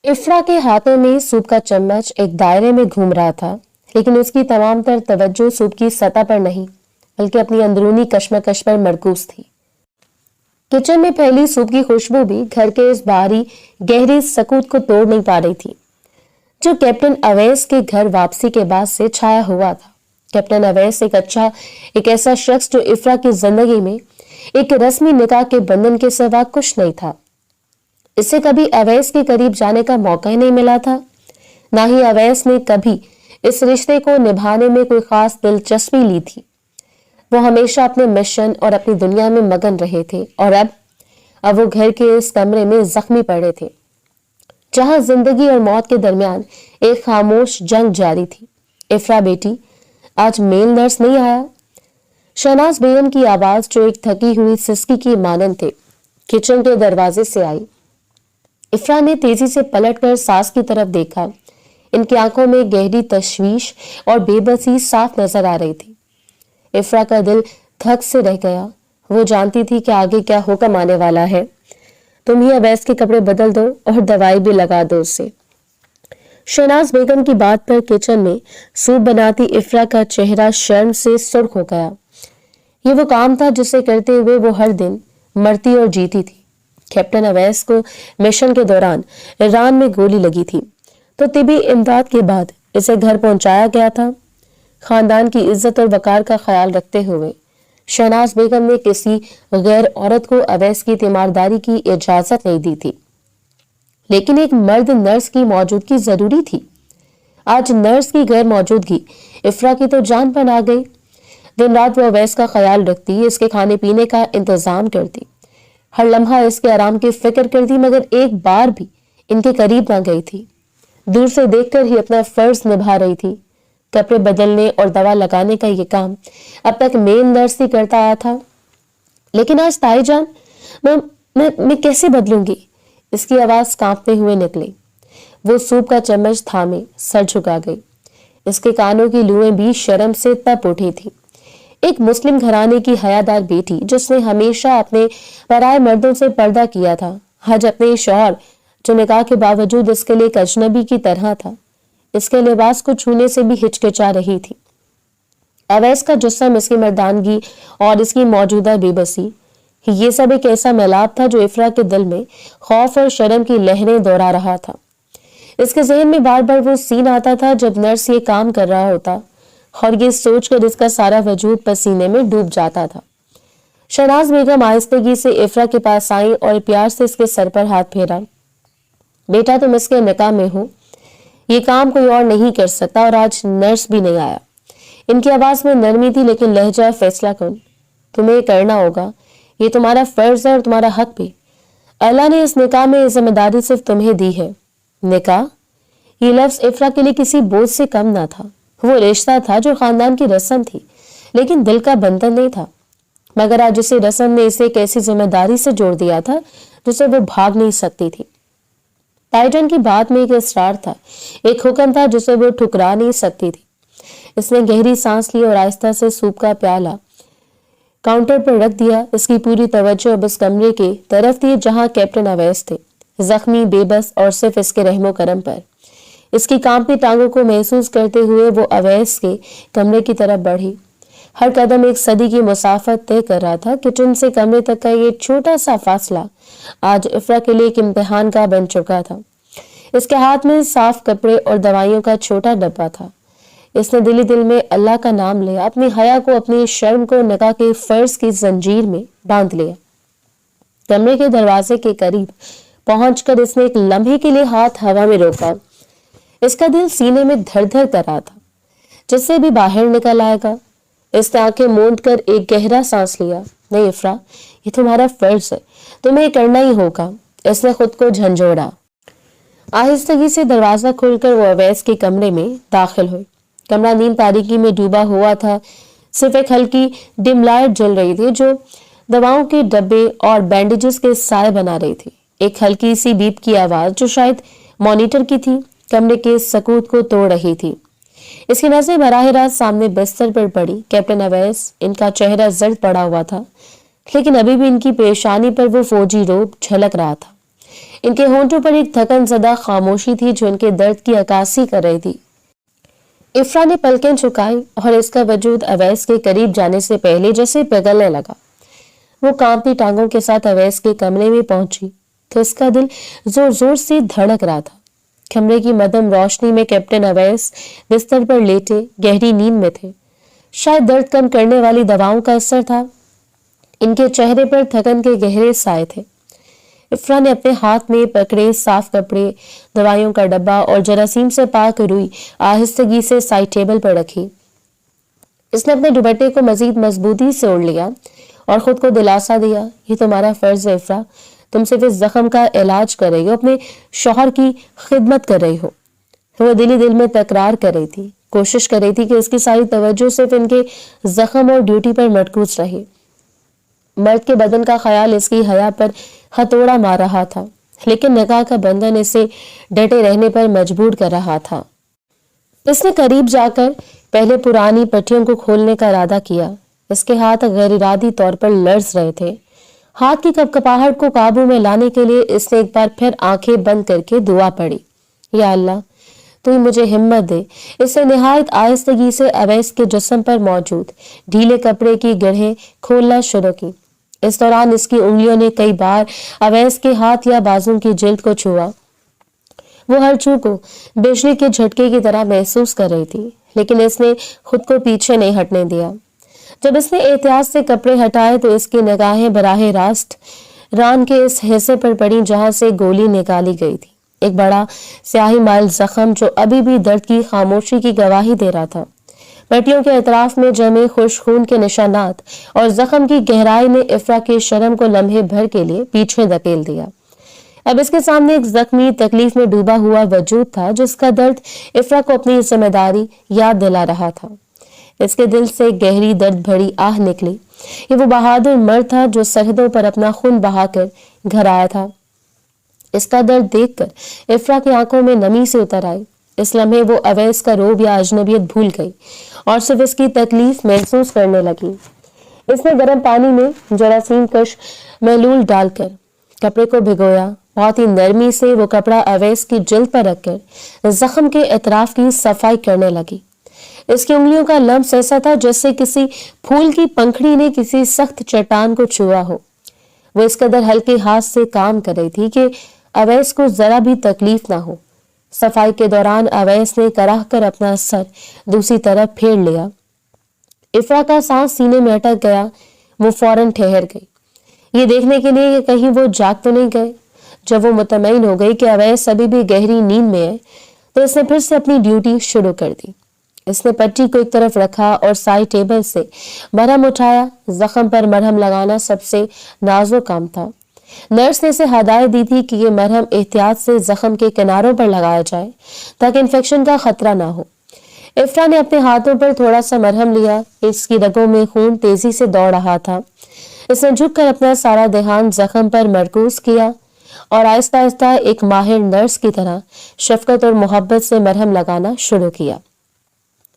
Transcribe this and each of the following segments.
इफ्रा के हाथों में सूप का चम्मच एक दायरे में घूम रहा था, लेकिन उसकी तमाम तर तवज्जो सूप की सतह पर नहीं बल्कि अपनी अंदरूनी कश्मकश पर मरकूज थी। किचन में फैली सूप की खुशबू भी घर के इस बाहरी गहरी सकूत को तोड़ नहीं पा रही थी जो कैप्टन अवैस के घर वापसी के बाद से छाया हुआ था। कैप्टन अवैस एक ऐसा शख्स जो इफ्रा की जिंदगी में एक रस्मी निकाह के बंधन के सिवा कुछ नहीं था। इससे कभी अवैस के करीब जाने का मौका ही नहीं मिला था, ना ही अवैस ने कभी इस रिश्ते को निभाने में कोई खास दिलचस्पी ली थी। वो हमेशा अपने मिशन और अपनी दुनिया में मगन रहे थे और अब वो घर के इस कमरे में जख्मी पड़े थे जहां जिंदगी और मौत के दरमियान एक खामोश जंग जारी थी। इफ्रा बेटी, आज मेल नर्स नहीं आया? शहनाज बेगम की आवाज जो एक थकी हुई सिसकी की मानंद थे किचन के दरवाजे से आई। इफ्रा ने तेजी से पलटकर सास की तरफ देखा। इनकी आंखों में गहरी तशवीश और बेबसी साफ नजर आ रही थी। इफ्रा का दिल धक से रह गया। वो जानती थी कि आगे क्या हुक्म आने वाला है। तुम ही अवैस के कपड़े बदल दो और दवाई भी लगा दो उसे। शहनाज बेगम की बात पर किचन में सूप बनाती इफ्रा का चेहरा शर्म से सुर्ख हो गया। ये वो काम था जिसे करते हुए वो हर दिन मरती और जीती थी। कैप्टन अवैस को मिशन के दौरान ईरान में गोली लगी थी तो तिबी इमदाद के बाद इसे घर पहुंचाया गया था। खानदान की इज्जत और वकार का ख्याल रखते हुए शहनाज बेगम ने किसी गैर औरत को अवैस की तीमारदारी की इजाजत नहीं दी थी, लेकिन एक मर्द नर्स की मौजूदगी जरूरी थी। आज नर्स की गैर मौजूदगी इफ्रा की तो जान पर आ गई। दिन रात वो अवैस का ख्याल रखती, इसके खाने पीने का इंतजाम करती, हर लम्हा इसके आराम की फिक्र करती, मगर एक बार भी इनके करीब ना गई थी। दूर से देखकर ही अपना फर्ज निभा रही थी। कपड़े बदलने और दवा लगाने का ये काम अब तक मेल नर्स ही करता आया था, लेकिन आज ताईजान मैं कैसे बदलूंगी? इसकी आवाज कांपते हुए निकली। वो सूप का चम्मच थामे सर झुका गई। इसके कानों की लुएं भी शर्म से तप उठी थी। एक मुस्लिम घराने की हयादार बेटी जिसने हमेशा अपने पराये मर्दों से पर्दा किया था, आज अपने शौहर जो निकाह के बावजूद इसके लिए एक अजनबी की तरह था, इसके लिबास को छूने से भी हिचकिचा रही थी। अवैस का जिस्म, इसकी मर्दानगी और इसकी मौजूदा बेबसी, ये सब एक ऐसा मिलाप था जो इफ्रा के दिल में खौफ और शर्म की लहरें दोहरा रहा था। इसके जहन में बार बार वो सीन आता था जब नर्स ये काम कर रहा होता और ये सोचकर इसका सारा वजूद पसीने में डूब जाता था। शहनाज बेगम आहिस्तगी से इफ्रा के पास आई और प्यार से इसके सर पर हाथ फेरा। बेटा, तुम इसके निकाह में हो, ये काम कोई और नहीं कर सकता और आज नर्स भी नहीं आया। इनकी आवाज में नरमी थी लेकिन लहजा फैसला कौन। तुम्हें करना होगा, ये तुम्हारा फर्ज है और तुम्हारा हक भी। अल्लाह ने इस निकाह में जिम्मेदारी सिर्फ तुम्हें दी है। निकाह, ये लफ्ज इफ्रा के लिए किसी बोझ से कम ना था। वो रिश्ता था जो खानदान की रस्म थी, लेकिन दिल का बंधन नहीं था। मगर आज इसी रस्म ने इसे एक ऐसी जिम्मेदारी से जोड़ दिया था जिसे वो भाग नहीं सकती थी। ताईजान की बात में एक इसरार था, एक हुक्म था जिसे वो ठुकरा नहीं सकती थी। इसने गहरी सांस ली और आहिस्ता से सूप का प्याला काउंटर पर रख दिया। इसकी पूरी तवज्जो अब इस कमरे के तरफ थी जहां कैप्टन अवैस थे, जख्मी, बेबस और सिर्फ इसके रहमो करम पर। इसकी कांपती टांगों को महसूस करते हुए वो अवैस के कमरे की तरफ बढ़ी। हर कदम एक सदी की मुसाफत तय कर रहा था। किचन से कमरे तक का ये छोटा सा फासला आज इफ्रा के लिए एक इम्तिहान का बन चुका था। इसके हाथ में साफ कपड़े और दवाइयों का छोटा डब्बा था। इसने दिली दिल में अल्लाह का नाम लिया, अपनी हया को, अपनी शर्म को निकाह के फर्ज की जंजीर में बांध लिया। कमरे के दरवाजे के करीब पहुंचकर इसने एक लम्हे के लिए हाथ हवा में रोका। इसका दिल सीने में धड़ धड़ कर रहा था, जिससे भी बाहर निकल आएगा। इसने आंखें मूंद कर एक गहरा सांस लिया। नहीं इफ्रा, ये तुम्हारा फर्ज है, तुम्हें करना ही होगा। इसने खुद को झंझोड़ा। आहिस्तगी से दरवाजा खोलकर वो अवैस के कमरे में दाखिल हुई। कमरा नीम तारीकी में डूबा हुआ था। सिर्फ एक हल्की डिम लाइट जल रही थी जो दवाओं के डब्बे और बैंडेजेस के साए बना रही थी। एक हल्की सी बीप की आवाज जो शायद मॉनिटर की थी, कमरे के सकूत को तोड़ रही थी। इसकी नजरें बराह रास्त सामने बिस्तर पर पड़ी। कैप्टन अवैस, इनका चेहरा जर्द पड़ा हुआ था, लेकिन अभी भी इनकी परेशानी पर वो फौजी रोब झलक रहा था। ان کے ہونٹوں پر ایک تھکن زدہ خاموشی تھی جو ان کے درد کی عکاسی کر رہی تھی۔ افرا نے پلکیں جھکائی اور اس کا وجود اویس کے قریب جانے سے پہلے جیسے پگھلنے لگا۔ وہ کانپتی ٹانگوں کے ساتھ اویس کے کمرے میں پہنچی تو اس کا دل زور زور سے دھڑک رہا تھا۔ کمرے کی مدھم روشنی میں کیپٹن اویس بستر پر لیٹے گہری نیند میں تھے۔ شاید درد کم کرنے والی دواؤں کا اثر تھا۔ ان کے چہرے پر تھکن کے گہرے سائے تھے۔ افرا نے اپنے ہاتھ میں پکڑے صاف کپڑے، دوائیوں کا ڈبہ اور جراثیم سے پاک روئی آہستگی سے سائڈ ٹیبل پر رکھی۔ اس نے اپنے دوپٹے کو مزید مضبوطی سے اوڑھ لیا اور خود کو دلاسا دیا، یہ تمہارا فرض ہے افرا، تم صرف اس زخم کا علاج کر رہی ہو، اپنے شوہر کی خدمت کر رہی ہو۔ وہ دل میں تکرار کر رہی تھی، کوشش کر رہی تھی کہ اس کی ساری توجہ صرف ان کے زخم اور ڈیوٹی پر مرکوز رہے۔ مرد کے بدن کا خیال اس کی حیا پر ہتھوڑا مار رہا تھا، لیکن نکاح کا بندھن اسے ڈٹے رہنے پر مجبور کر رہا تھا۔ اس نے قریب جا کر پہلے پرانی پٹیوں کو کھولنے کا ارادہ کیا۔ اس کے ہاتھ غیر ارادی طور پر لرز رہے تھے۔ ہاتھ کی کپکپاہٹ کو قابو میں لانے کے لیے اس نے ایک بار پھر آنکھیں بند کر کے دعا پڑھی، یا اللہ تو ہی مجھے ہمت دے۔ اس نے نہایت آہستگی سے اویس کے جسم پر موجود ڈھیلے کپڑے کی گڑھیں کھولنا شروع کی۔ اس دوران اس کی انگلیوں نے کئی بار اویس کے ہاتھ یا بازو کی جلد کو چھوا۔ وہ ہر چھو کو بجلی کے جھٹکے کی طرح محسوس کر رہی تھی، لیکن اس نے خود کو پیچھے نہیں ہٹنے دیا۔ جب اس نے احتیاط سے کپڑے ہٹائے تو اس کی نگاہیں براہ راست ران کے اس حصے پر پڑی جہاں سے گولی نکالی گئی تھی، ایک بڑا سیاہی مائل زخم جو ابھی بھی درد کی خاموشی کی گواہی دے رہا تھا۔ پٹیوں کے اطراف میں جمے خشک خون کے نشانات اور زخم کی گہرائی نے افرا کے شرم کو لمحے بھر کے لیے پیچھے دھکیل دیا۔ اب اس کے سامنے ایک زخمی تکلیف میں ڈوبا ہوا وجود تھا جس کا درد افرا کو اپنی ذمہ داری یاد دلا رہا تھا۔ اس کے دل سے گہری درد بھری آہ نکلی۔ یہ وہ بہادر مرد تھا جو سرحدوں پر اپنا خون بہا کر گھر آیا تھا۔ اس کا درد دیکھ کر افرا کی آنکھوں میں نمی سے اتر آئی۔ اس لمحے وہ اویس کا روب یا اجنبیت بھول گئی اور صرف اس کی تکلیف محسوس کرنے لگی۔ اس نے گرم پانی میں جراثیم کش محلول ڈال کر کپڑے کو بھگویا۔ بہت ہی نرمی سے وہ کپڑا اویس کی جلد پر رکھ کر زخم کے اطراف کی صفائی کرنے لگی۔ اس کی انگلیوں کا لمس ایسا تھا جیسے کسی پھول کی پنکھڑی نے کسی سخت چٹان کو چھوا ہو۔ وہ اس قدر ہلکے ہاتھ سے کام کر رہی تھی کہ اویس کو ذرا بھی تکلیف نہ ہو۔ صفائی کے دوران اویس نے کراہ کر اپنا سر دوسری طرف پھیر لیا۔ افرا کا سانس سینے میں اٹک گیا۔ وہ فوراً ٹھہر گئی، یہ دیکھنے کے لیے کہ کہیں وہ جاگ تو نہیں گئے۔ جب وہ مطمئن ہو گئی کہ اویس ابھی بھی گہری نیند میں ہے تو اس نے پھر سے اپنی ڈیوٹی شروع کر دی۔ اس نے پٹی کو ایک طرف رکھا اور سائڈ ٹیبل سے مرہم اٹھایا۔ زخم پر مرہم لگانا سب سے نازک کام تھا۔ نرس نے اسے ہدایت دی تھی کہ یہ مرہم احتیاط سے زخم کے کناروں پر لگایا جائے تاکہ انفیکشن کا خطرہ نہ ہو۔ افرا نے اپنے ہاتھوں پر تھوڑا سا مرہم لیا۔ اس کی رگوں میں خون تیزی سے دوڑ رہا تھا۔ اس نے جھک کر اپنا سارا دھیان زخم پر مرکوز کیا اور آہستہ آہستہ ایک ماہر نرس کی طرح شفقت اور محبت سے مرہم لگانا شروع کیا۔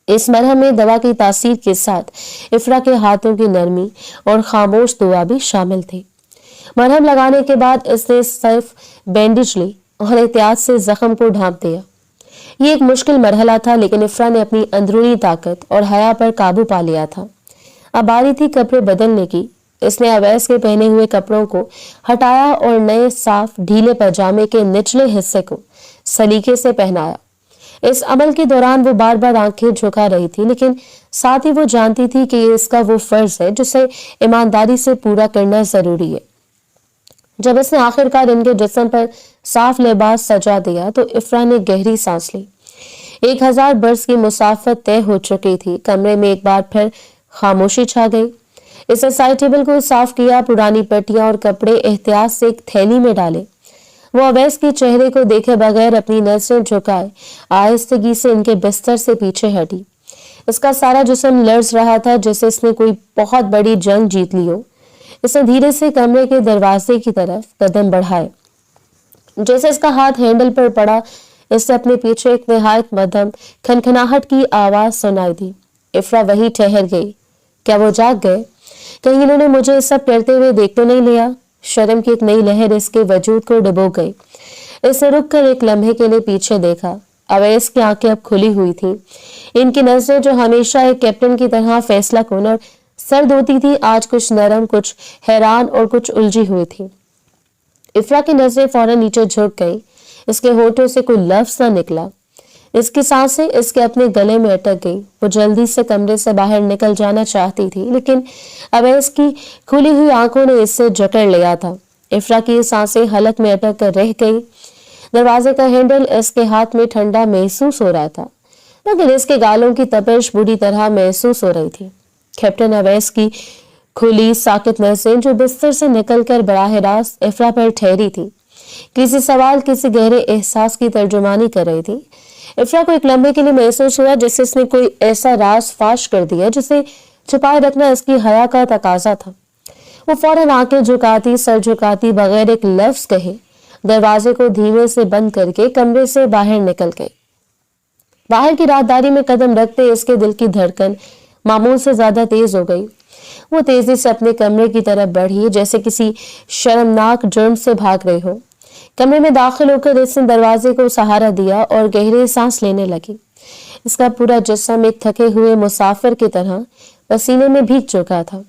اس مرہم میں دوا کی تاثیر کے ساتھ افرا کے ہاتھوں کی نرمی اور خاموش دعا بھی شامل تھی۔ مرہم لگانے کے بعد اس نے صرف بینڈیج لی اور احتیاط سے زخم کو ڈھانپ دیا۔ یہ ایک مشکل مرحلہ تھا، لیکن افرا نے اپنی اندرونی طاقت اور حیا پر قابو پا لیا تھا۔ اب باری تھی کپڑے بدلنے کی۔ اس نے اویس کے پہنے ہوئے کپڑوں کو ہٹایا اور نئے صاف ڈھیلے پاجامے کے نچلے حصے کو سلیقے سے پہنایا۔ اس عمل کے دوران وہ بار بار آنکھیں جھکا رہی تھی، لیکن ساتھ ہی وہ جانتی تھی کہ یہ اس کا وہ فرض ہے جسے ایمانداری سے پورا کرنا ضروری ہے۔ جب اس نے آخرکار ان کے جسم پر صاف لباس سجا دیا تو افرا نے گہری سانس لی۔ 1000 برس کی مسافت طے ہو چکی تھی۔ کمرے میں ایک بار پھر خاموشی چھا گئی۔ اس نے سائڈ ٹیبل کو صاف کیا، پرانی پٹیاں اور کپڑے احتیاط سے ایک تھیلی میں ڈالے۔ وہ اویس کے چہرے کو دیکھے بغیر اپنی نظریں جھکائے آہستگی سے ان کے بستر سے پیچھے ہٹی۔ اس کا سارا جسم لرز رہا تھا جیسے اس نے کوئی بہت بڑی جنگ جیت لی ہو۔ اس نے دھیرے سے کمرے کے دروازے کی طرف قدم بڑھائے۔ جیسے اس کا ہاتھ ہینڈل پر پڑا، اس سے اپنے پیچھے ایک نہایت مدھم کھنکھناہٹ کی آواز سنائی دی۔ افرا وہیں ٹھہر گئی۔ کیا وہ جاگ گئے؟ کہیں انہوں نے مجھے سب کرتے ہوئے دیکھ تو نہیں لیا؟ शर्म की एक नई लहर इसके वजूद को डुबो गई। इसने रुक कर एक लम्हे के लिए पीछे देखा। अवैस की आंखें अब खुली हुई थी। इनकी नजरें जो हमेशा एक कैप्टन की तरह फैसला कौन और सर्द होती थी, आज कुछ नरम, कुछ हैरान और कुछ उलझी हुई थी। इफ्रा की नजरें फौरन नीचे झुक गई। इसके होठों से कोई लफ्ज न निकला। इसकी सांसें इसके अपने गले में अटक गई। वो जल्दी से कमरे से बाहर निकल जाना चाहती थी, लेकिन अवैस की खुली हुई आंखों ने इससे जकड़ लिया था। इफ्रा की सांसें हलक में अटक कर रह गई। दरवाजे का हैंडल इसके हाथ में ठंडा महसूस हो रहा था, मगर इसके गालों की तपिश बुरी तरह महसूस हो रही थी। कैप्टन अवैस की खुली साकित नजरें जो बिस्तर से निकलकर बराह रास्त इफ्रा पर ठहरी थी, किसी सवाल, किसी गहरे एहसास की तर्जुमानी कर रही थी। इफ्रा को एक लम्हे के लिए महसूस हुआ जैसे इसने कोई ऐसा राज फाश कर दिया जिसे छुपाए रखना इसकी हया का तकाजा था। वो फौरन आंखें झुकाती, सर झुकाती, बगैर एक लफ्ज कहे दरवाजे को धीमे से बंद करके कमरे से बाहर निकल गई। बाहर की राहदारी में कदम रखते इसके दिल की धड़कन मामूल से ज्यादा तेज हो गई। वो तेजी से अपने कमरे की तरफ बढ़ी, जैसे किसी शर्मनाक जुर्म से भाग रही हो। कमरे में दाखिल होकर इसने दरवाजे को सहारा दिया और गहरी सांस लेने लगी। इसका पूरा जिस्म एक थके हुए मुसाफिर की तरह पसीने में भीग चुका था।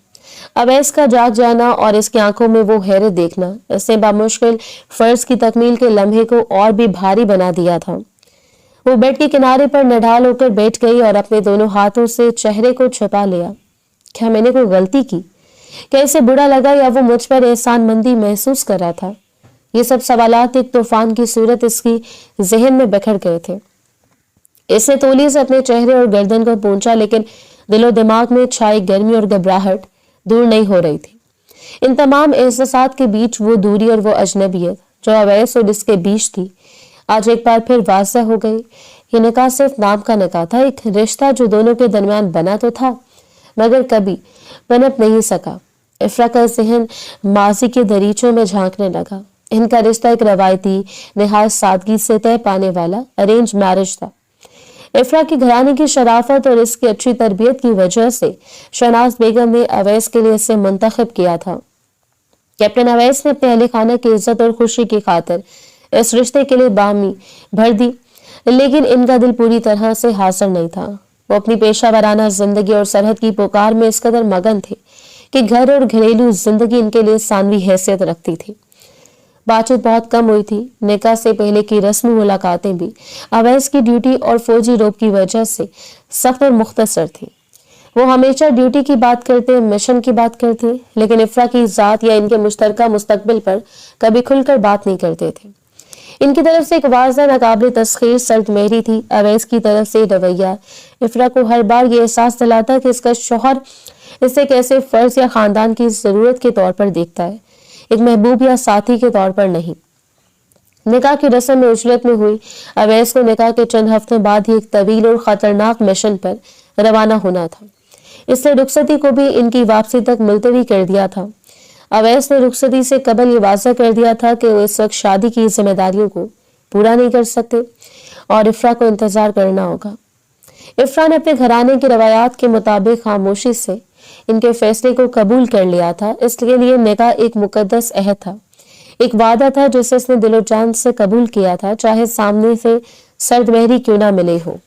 अवैस का जाग जाना और इसकी आंखों में वो हैरत देखना इसने बामुश्किल फर्ज की तकमील के लम्हे को और भी भारी बना दिया था। वो बेड के किनारे पर नढाल होकर बैठ गई और अपने दोनों हाथों से चेहरे को छुपा लिया। क्या मैंने कोई गलती की? क्या इसे बुरा लगा या वो मुझ पर एहसानमंदी महसूस कर रहा था? ये सब सवालात एक तूफान की सूरत इसकी जहन में बिखर गए थे। इसने तौलिए से अपने चेहरे और गर्दन को पोंछा, लेकिन दिलो दिमाग में छाई गर्मी और घबराहट दूर नहीं हो रही थी। इन तमाम एहसासात के बीच वो दूरी और वो अजनबियत जो अवैस और इसके बीच थी, आज एक बार फिर वाज़ेह हो गई। ये निकाह सिर्फ नाम का निकाह था, एक रिश्ता जो दोनों के दरमियान बना तो था, मगर कभी पनप नहीं सका। इफ्रा का ज़हन माजी के दरीचों में झांकने लगा। इनका रिश्ता एक रवायती, निहायत सादगी से तय पाने वाला अरेंज मैरिज था। इफ्रा की घराने की शराफत और इसकी अच्छी तरबियत की वजह से शहनाज बेगम ने अवैस के लिए इसे मुंतखब किया था। कैप्टन अवैस ने अपने अहले खाना की इज्जत और खुशी की खातिर इस रिश्ते के लिए बामी भर दी, लेकिन इनका दिल पूरी तरह से हाजिर नहीं था। वो अपनी पेशा वाराना जिंदगी और सरहद की पुकार में इस कदर मगन थे कि घर और घरेलू जिंदगी इनके लिए सानवी हैसियत रखती थी। बातचीत बहुत कम हुई थी। निकाह से पहले की रस्मी मुलाकातें भी अवैस की ड्यूटी और फौजी रोब की वजह से सख्त और मुख्तसर थी। वो हमेशा ड्यूटी की बात करते, मिशन की बात करते, लेकिन इफ्रा की जात या इनके मुश्तरका मुस्तकबिल पर कभी खुलकर बात नहीं करते थे। इनकी तरफ से एक वाज़ह नाकाबिल तस्खीर सर्द मेहरी थी। अवैस की तरफ से रवैया इफ्रा को हर बार ये एहसास दिलाता कि इसका शौहर इसे कैसे फर्ज या खानदान की जरूरत के तौर पर देखता है, एक महबूब या साथी के तौर पर नहीं। निकाह की रस्म में उजरत में हुई। अवैस को निकाह के चंद हफ्ते बाद ही एक तवील और खतरनाक मिशन पर रवाना होना था। इसने रुखसती को भी इनकी वापसी तक मुलतवी कर दिया था। अवैस ने रुखसती से कबल ये वाज़ा कर दिया था कि वो इस वक्त शादी की जिम्मेदारियों को पूरा नहीं कर सकते और इफ्रा को इंतजार करना होगा। इफ्रा ने अपने घराने की रवायात के मुताबिक खामोशी से इनके फैसले को कबूल कर लिया था। इसके लिए निकाह एक मुकद्दस अहद था, एक वादा था जिसे इसने दिलो जान से कबूल किया था, चाहे सामने से सर्द महरी क्यों ना मिले हो।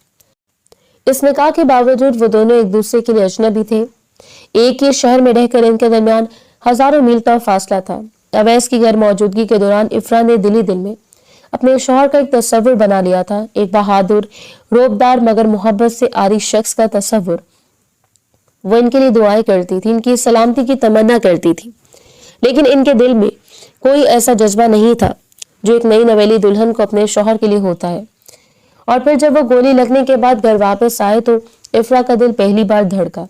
इस निकाह के बावजूद वो दोनों एक दूसरे के लिए अजनबी थे। एक ही शहर में रहकर इनके दरमियान हजारों मील का फासला था। अवैस की गैर मौजूदगी के दौरान इफ्रा ने दिली दिल में अपने शौहर का एक तस्वुर बना लिया था, एक बहादुर, रोबदार मगर मोहब्बत से आरी शख्स का तस्वुर। वो इनके लिए दुआएं करती थी, इनकी सलामती की तमन्ना करती थी, लेकिन इनके दिल में कोई ऐसा जज्बा नहीं था जो एक नई नवेली दुल्हन को अपने शौहर के लिए होता है। और फिर जब वो गोली लगने के बाद घर वापस आए तो इफ्रा का दिल पहली बार धड़का।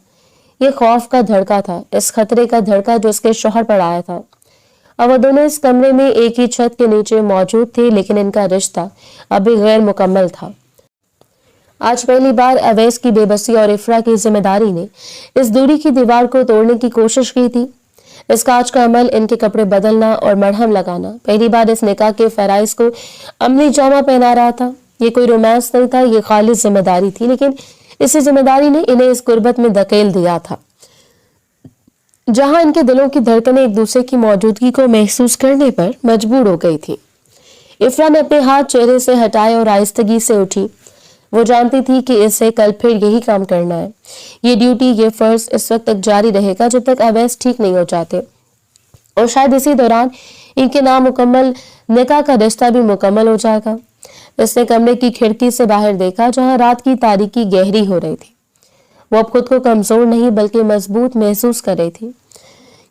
ये खौफ का धड़का था, इस खतरे का धड़का जो उसके शौहर पर आया था। अब वो दोनों इस कमरे में एक ही छत के नीचे मौजूद थे, लेकिन इनका रिश्ता अभी गैर मुकम्मल था। आज पहली बार अवैस की बेबसी और इफ्रा की जिम्मेदारी ने इस दूरी की दीवार को तोड़ने की कोशिश की थी। इसका आज का अमल इनके कपड़े बदलना और मरहम लगाना पहली बार इस निकाह के फराइज को अमली जामा पहना रहा था। ये कोई रोमांस नहीं था, ये खालिस जिम्मेदारी थी, लेकिन इसी जिम्मेदारी ने इन्हें इस गुर्बत में धकेल दिया था। जहां इनके दिलों की धड़कनें एक दूसरे की मौजूदगी को महसूस करने पर मजबूर हो गई थी। इफ्रा ने अपने हाथ चेहरे से हटाए और आहिस्तगी से उठी। वो जानती थी कि इसे कल फिर यही काम करना है। ये ड्यूटी, ये फर्ज इस वक्त तक जारी रहेगा जब तक अवैस ठीक नहीं हो जाते, और शायद इसी दौरान इनके नामुकम्मल निकाह का रिश्ता भी मुकम्मल हो जाएगा। इसने कमरे की खिड़की से बाहर देखा, जहां रात की तारीकी गहरी हो रही थी। वो अब खुद को कमजोर नहीं बल्कि मजबूत महसूस कर रही थी।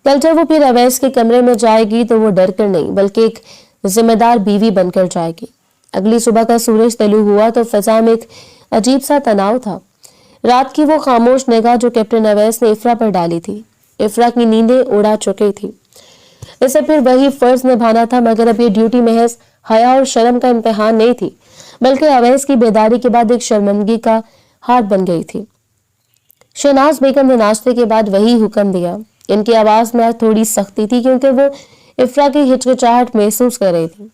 कल जब वो फिर अवैस के कमरे में जाएगी तो वो डर कर नहीं बल्कि एक जिम्मेदार बीवी बनकर जाएगी। अगली सुबह का सूरज तलू हुआ तो फिजा में एक अजीब सा तनाव था। रात की वो खामोश निगाह जो कैप्टन अवैस ने इफ्रा पर डाली थी। इफ्रा की नींदें उड़ा चुकी थी। इसे फिर वही फर्ज निभाना था, मगर अब ये ड्यूटी महज हया और शर्म का इम्तिहान नहीं थी, बल्कि अवैस की बेदारी के बाद एक शर्मंदगी का हाथ बन गई थी। शहनाज बेगम ने नाश्ते के बाद वही हुक्म दिया। इनकी आवाज में आज थोड़ी सख्ती थी, क्योंकि वो इफ्रा की हिचकिचाहट महसूस कर रही थी।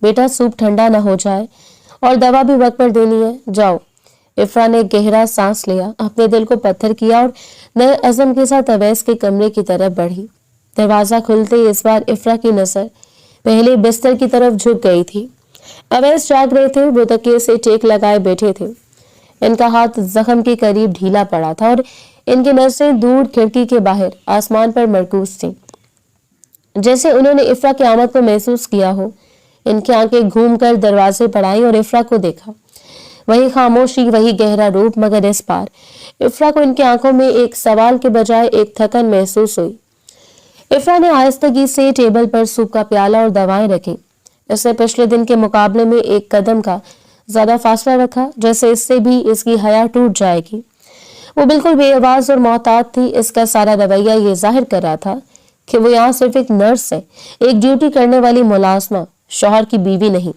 बेटा, सूप ठंडा ना हो जाए और दवा भी वक्त पर देनी है, जाओ। इफ्रा ने गहरा सांस लिया, अपने दिल को पत्थर किया और नए अज़म के साथ अवैस के कमरे की तरफ बढ़ी। दरवाजा खुलते इस बार इफ्रा की नजर पहले बिस्तर की तरफ झुक गई थी। अवैस जाग रहे थे, वो तकिए से टेक लगाए बैठे थे। इनका हाथ जख्म के करीब ढीला पड़ा था और इनकी नजरें दूर खिड़की के बाहर आसमान पर मरकूज थी, जैसे उन्होंने इफ्रा की आमद को महसूस किया हो। इनकी आंखें घूमकर दरवाजे पर आई और इफ्रा को देखा। वही खामोशी, वही गहरा रूप, मगर इस बार इफ्रा को इनकी आंखों में एक सवाल के बजाय एक थकन महसूस हुई। इफ्रा ने आहिस्तगी से टेबल पर सूप का प्याला और दवाएं रखी। इसने पिछले दिन के मुकाबले में एक कदम का ज्यादा फासला रखा, जैसे इससे भी इसकी हया टूट जाएगी। वो बिल्कुल बेआवाज और मोहतात थी। इसका सारा रवैया ये जाहिर कर रहा था कि वो यहाँ सिर्फ एक नर्स है, एक ड्यूटी करने वाली मुलाजमा, शौहर की बीवी नहीं।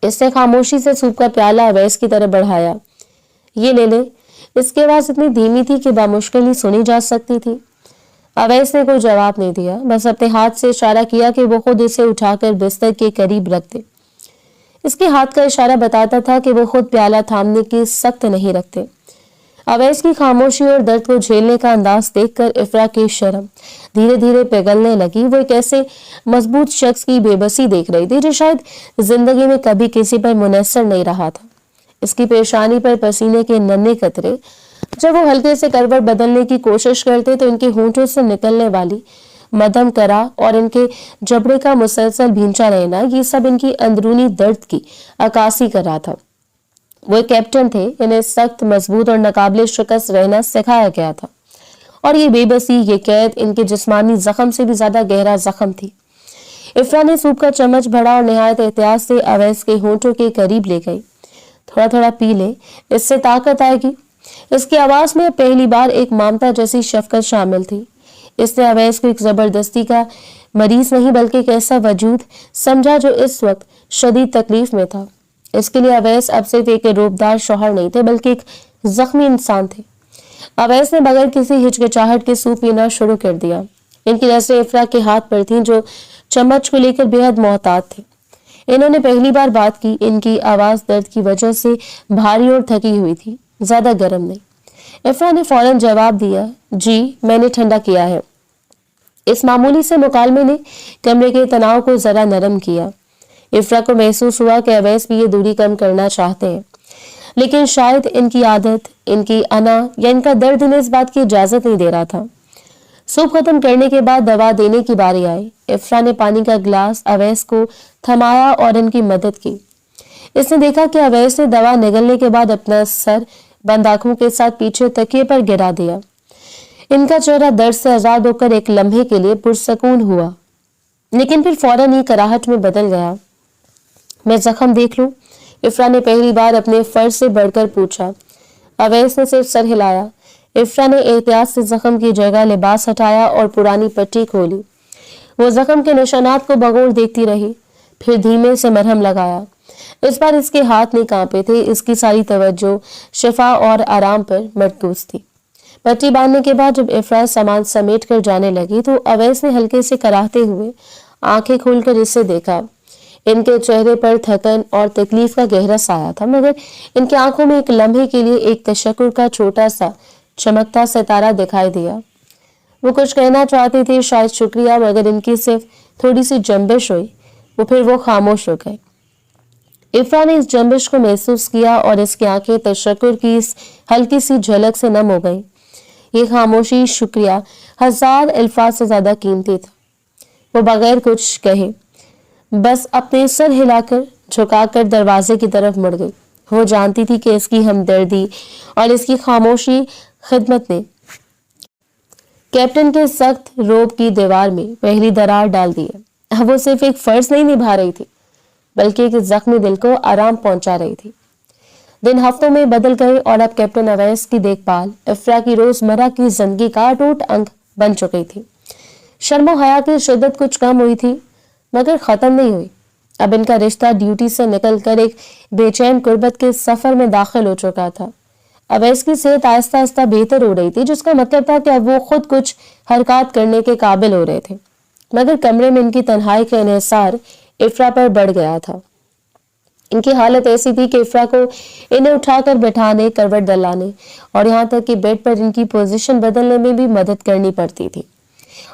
इसने खामोशी से सूप का प्याला अवैस की तरफ बढ़ाया। ये ले ले। इसकी आवाज इतनी धीमी थी कि बामुश्किल ही सुनी जा सकती थी। अवैस ने कोई जवाब नहीं दिया, बस अपने हाथ से इशारा किया कि वो खुद इसे उठाकर बिस्तर के करीब रख दे। इसके हाथ का इशारा बताता था कि वो खुद प्याला थामने की सख्त नहीं रखते। अवैस की खामोशी और दर्द को झेलने का अंदाज देखकर इफ्रा की शर्म धीरे धीरे पिघलने लगी। वो एक ऐसे मजबूत शख्स की बेबसी देख रही थी जो शायद जिंदगी में कभी किसी पर मुनस्सर नहीं रहा था। इसकी पेशानी पर पसीने के नन्हे कतरे जब वो हल्के से करवट बदलने की कोशिश करते तो इनके होंठों से निकलने वाली मध्यम करा और इनके जबड़े का मुसलसल भींचा रहना, ये सब इनकी अंदरूनी दर्द की अक्कासी कर रहा था। वो एक कैप्टन थे, इन्हें सख्त, मजबूत और नाकाबिले शिकस्त रहना सिखाया गया था, और ये बेबसी, ये कैद इनके जिस्मानी जख्म से भी ज्यादा गहरा जख्म थी। इफ्रा ने सूप का चम्मच भरा और निहायत एहतियात से अवैस के होंठों के करीब ले गई। थोड़ा थोड़ा पी ले, इससे ताकत आएगी। इसकी आवाज में पहली बार एक ममता जैसी शफकत शामिल थी। इसने अवैस को एक जबरदस्ती का मरीज नहीं बल्कि एक ऐसा वजूद समझा जो इस वक्त शदीद तकलीफ में था। इसके लिए अवैस अब सिर्फ एक रूपदार शौहर नहीं थे बल्कि एक जख्मी इंसान थे। अवैस ने बगैर किसी हिचकिचाहट के सूप पीना शुरू कर दिया। इनकी नजरें इफ्रा के हाथ पर थीं जो चम्मच को लेकर बेहद मोहतात थे। इन्होंने पहली बार बात की। इनकी आवाज दर्द की वजह से भारी और थकी हुई थी, ज्यादा गर्म नहीं। इफ्रा ने फौरन जवाब दिया, जी मैंने ठंडा किया है। इस मामूली से मुकालमे ने कमरे के तनाव को जरा नरम किया। इफ्रा को महसूस हुआ कि अवैस भी ये दूरी कम करना चाहते हैं, लेकिन शायद इनकी आदत, इनकी अना या इनका दर्द इन्हें इस बात की इजाजत नहीं दे रहा था। सूप खत्म करने के बाद दवा देने की बारी आई। इफ्रा ने पानी का गिलास अवैस को थमाया और इनकी मदद की। इसने देखा कि अवैस ने दवा निगलने के बाद अपना सर बंद आंखों के साथ पीछे तकिए पर गिरा दिया। इनका चेहरा दर्द से आजाद होकर एक लम्हे के लिए पुरसकून हुआ, लेकिन फिर फौरन ही कराहट में बदल गया। मैं जख्म देख लूं? इफ्रा ने पहली बार अपने फर्ज से बढ़कर पूछा। अवैस ने सिर्फ सर हिलाया। इफ्रा ने एहतियात से जख्म की जगह लिबास हटाया और पुरानी पट्टी खोली। वो जख्म के निशानात को बगौर देखती रही, फिर धीमे से मरहम लगाया। इस बार इसके हाथ नहीं कांपे थे। इसकी सारी तवज्जो शिफा और आराम पर मरकूज थी। पट्टी बांधने के बाद जब इफ्रा सामान समेट कर जाने लगी तो अवैस ने हल्के से कराहते हुए आंखें खोलकर इसे देखा। इनके चेहरे पर थकन और तकलीफ का गहरा साया था, मगर इनकी आंखों में एक लम्हे के लिए एक तशक्कुर का छोटा सा चमकता सितारा दिखाई दिया। वो कुछ कहना चाहते थे, शायद शुक्रिया, मगर इनकी सिर्फ थोड़ी सी जंबिश हुई, फिर वो खामोश हो गए। इफ्रा ने इस जंबिश को महसूस किया और इसकी आंखें तशक्कुर की इस हल्की सी झलक से नम हो गई। ये खामोशी शुक्रिया 1000 अल्फाज से ज्यादा कीमती था। वो बगैर कुछ कहे बस अपने सर हिलाकर झुकाकर दरवाजे की तरफ मुड़ गई। वो जानती थी कि इसकी हमदर्दी और इसकी खामोशी खिदमत ने कैप्टन के सख्त रोब की दीवार में पहली दरार डाल दी है। अब वो सिर्फ एक फर्ज नहीं निभा रही थी, बल्कि एक जख्मी दिल को आराम पहुंचा रही थी। दिन हफ्तों में बदल गए और अब कैप्टन अवैस की देखभाल इफ्रा की रोजमर्रा की जिंदगी का अटूट अंग बन चुकी थी। शर्मो हया की शिद्दत कुछ कम हुई थी, मगर खत्म नहीं हुई। अब इनका रिश्ता ड्यूटी से निकलकर एक बेचैन कुर्बत के सफर में दाखिल हो चुका था। अवैस की सेहत आहिस्ता आहिस्ता बेहतर हो रही थी, जिसका मतलब था कि अब वो खुद कुछ हरकत करने के काबिल हो रहे थे। मगर कमरे में इनकी तन्हाई का इन्हिसार इफ्रा पर बढ़ गया था। इनकी हालत ऐसी थी कि इफ्रा को इन्हें उठाकर बैठाने, करवट दलाने और यहाँ तक कि बेड पर इनकी पोजीशन बदलने में भी मदद करनी पड़ती थी।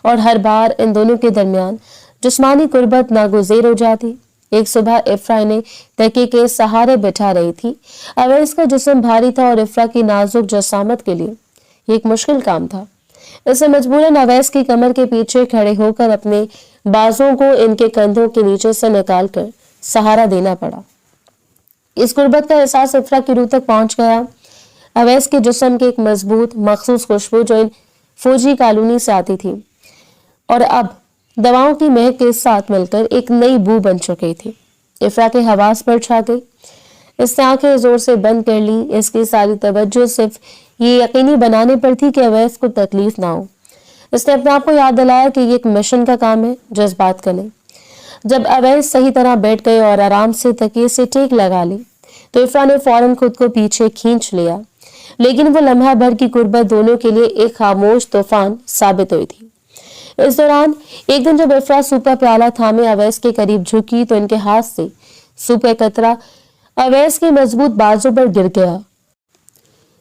और हर बार इन दोनों के दरमियान जिस्मानी कुर्बत नागुज़ेर हो जाती। एक सुबह इफ्रा इन्हें तकिए के सहारे बैठा रही थी। अवैस का जिस्म भारी था और इफ्रा की नाजुक जसामत के लिए ये एक मुश्किल काम था। इसे मजबूरन अवैस की कमर के पीछे खड़े होकर अपने बाजों को इनके कंधों के नीचे से निकालकर सहारा देना पड़ा। इस गुर्बत का एहसास इफ्रा की रूह तक पहुंच गया। अवैस के जिस्म की एक मजबूत मखसूस खुशबू जो इन फौजी कॉलोनी से आती थी और अब दवाओं की महक के साथ मिलकर एक नई बू बन चुकी थी, इफ्रा के हवास पर छा गई। इसने आंखें जोर से बंद कर ली। इसकी सारी तवज्जो सिर्फ ये यकीनी बनाने पर थी कि अवैस को तकलीफ ना हो। इसने अपने आप को याद दिलाया कि ये एक मिशन का काम है, जज्बात का नहीं। जब अवैस सही तरह बैठ गए और आराम से तकिए से टेक लगा ली तो इफ्रा ने फौरन खुद को पीछे खींच लिया, लेकिन वो लम्हा भर की कुर्बत दोनों के लिए एक खामोश तूफान साबित हुई थी। इस दौरान एक दिन जब इफ्रा सूप का प्याला थामे अवैस के करीब झुकी तो इनके हाथ से सूप का कतरा अवैस के मजबूत बाजू पर गिर गया।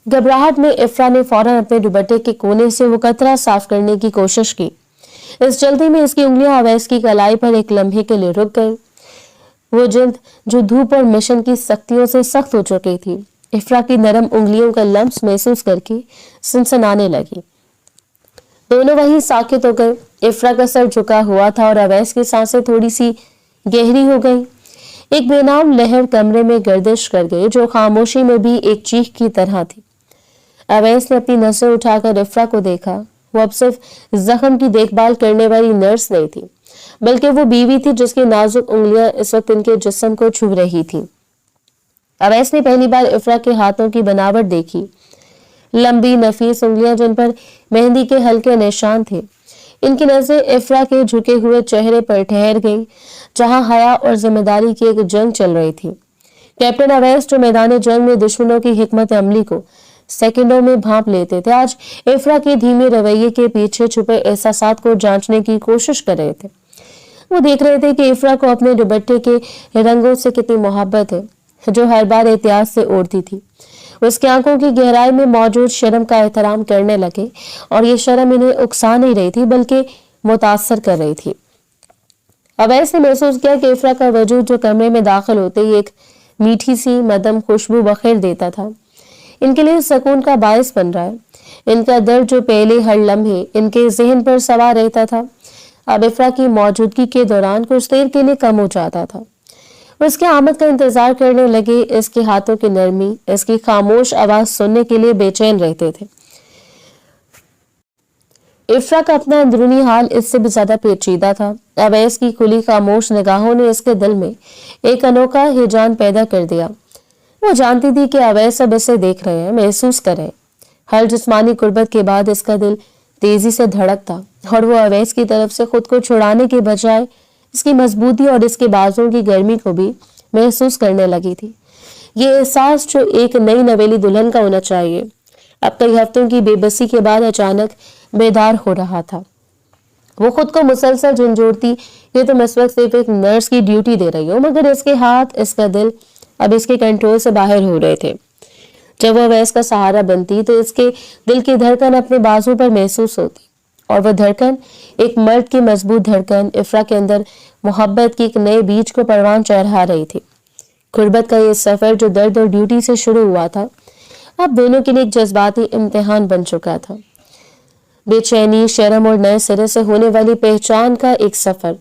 घबराहट में इफ्रा ने फौरन अपने दुपट्टे के कोने से वो कतरा साफ करने की कोशिश की। इस जल्दी में इसकी उंगलियां अवैस की कलाई पर एक लम्हे के लिए रुक गई। वो जिल्द जो धूप और मिशन की सख्तियों से सख्त हो चुकी थी, इफ्रा की नरम उंगलियों का लम्स महसूस करके सनसनाने लगी। दोनों वहीं साकित हो गए। इफ्रा का सर झुका हुआ था और अवैस की सांसें थोड़ी सी गहरी हो गई। एक बेनाम लहर कमरे में गर्दिश कर गई जो खामोशी में भी एक चीख की तरह थी। अवैस ने अपनी नजर उठाकर इफ्रा को देखा। वो अब सिर्फ जख्म की देखभाल करने वाली नर्स नहीं थी, बल्कि वो बीवी थी जिसकी नाजुक उंगलियां इस वक्त इनके जिस्म को छू रही थी। अवैस ने पहली बार इफ्रा के हाथों की बनावट देखी। लंबी नफीस उंगलियां जिन पर मेहंदी के हल्के निशान थे। इनकी नजरें इफ्रा के झुके हुए चेहरे पर ठहर गई, जहां हया और जिम्मेदारी की एक जंग चल रही थी। कैप्टन अवैस जो मैदान जंग में दुश्मनों की हिकमत अमली को सेकंडों में भांप लेते थे, आज इफ्रा के धीमे रवैये के पीछे छुपे एहसासात को जांचने की कोशिश कर रहे थे। वो देख रहे थे कि इफ्रा को अपने दुपट्टे के रंगों से कितनी मोहब्बत है, जो हर बार एहतियात से ओढ़ती थी। उसकी आंखों की गहराई में मौजूद शर्म का एहतराम करने लगे और ये शर्म इन्हें उकसा नहीं रही थी, बल्कि मुतासर कर रही थी। अवैस ने महसूस किया कि इफ्रा का वजूद जो कमरे में दाखिल होते ही एक मीठी सी मदम खुशबू बखेर देता था, इनके लिए सुकून का बायस बन रहा है। इनका दर्द जो पहले हर लम्हे इनके जहन पर सवार रहता था, अब इफ्रा की मौजूदगी के दौरान कुछ देर के लिए कम हो जाता था। उसके आमद का इंतजार करने लगे। इसके हाथों की नरमी, इसकी खामोश आवाज सुनने के लिए बेचैन रहते थे। इफ्रा का अपना अंदरूनी हाल इससे भी ज्यादा पेचीदा था। अवैस की खुली खामोश निगाहों ने इसके दिल में एक अनोखा हिजान पैदा कर दिया। वो जानती थी कि अवैस अब इसे देख रहे हैं, महसूस कर रहे हैं। हर जिस्मानी कुर्बत के बाद इसका दिल तेजी से धड़कता और वो अवैस की तरफ से खुद को छुड़ाने के बजाय इसकी मजबूती और इसके बाजों की गर्मी को भी महसूस करने लगी थी। ये एहसास जो एक नई नवेली दुल्हन का होना चाहिए, अब कई हफ्तों की बेबसी के बाद अचानक बेदार हो रहा था। वो खुद को मुसलसल झंझोड़ती, ये तो इस वक्त सिर्फ एक नर्स की ड्यूटी दे रही हो, मगर इसके हाथ, इसका दिल अब इसके कंट्रोल से बाहर हो रहे थे। जब वो अवैस का सहारा बनती तो इसके दिल की धड़कन अपने बाजू पर महसूस होती। और वह धड़कन एक मर्द की मजबूत धड़कन इफ्रा के अंदर मोहब्बत की एक नए बीज को परवान चढ़ा रही थी। गुर्बत का ये सफर जो दर्द और ड्यूटी से शुरू हुआ था, अब दोनों के लिए एक जज्बाती इम्तिहान बन चुका था। बेचैनी, शर्म और नए सिरे से होने वाली पहचान का एक सफर।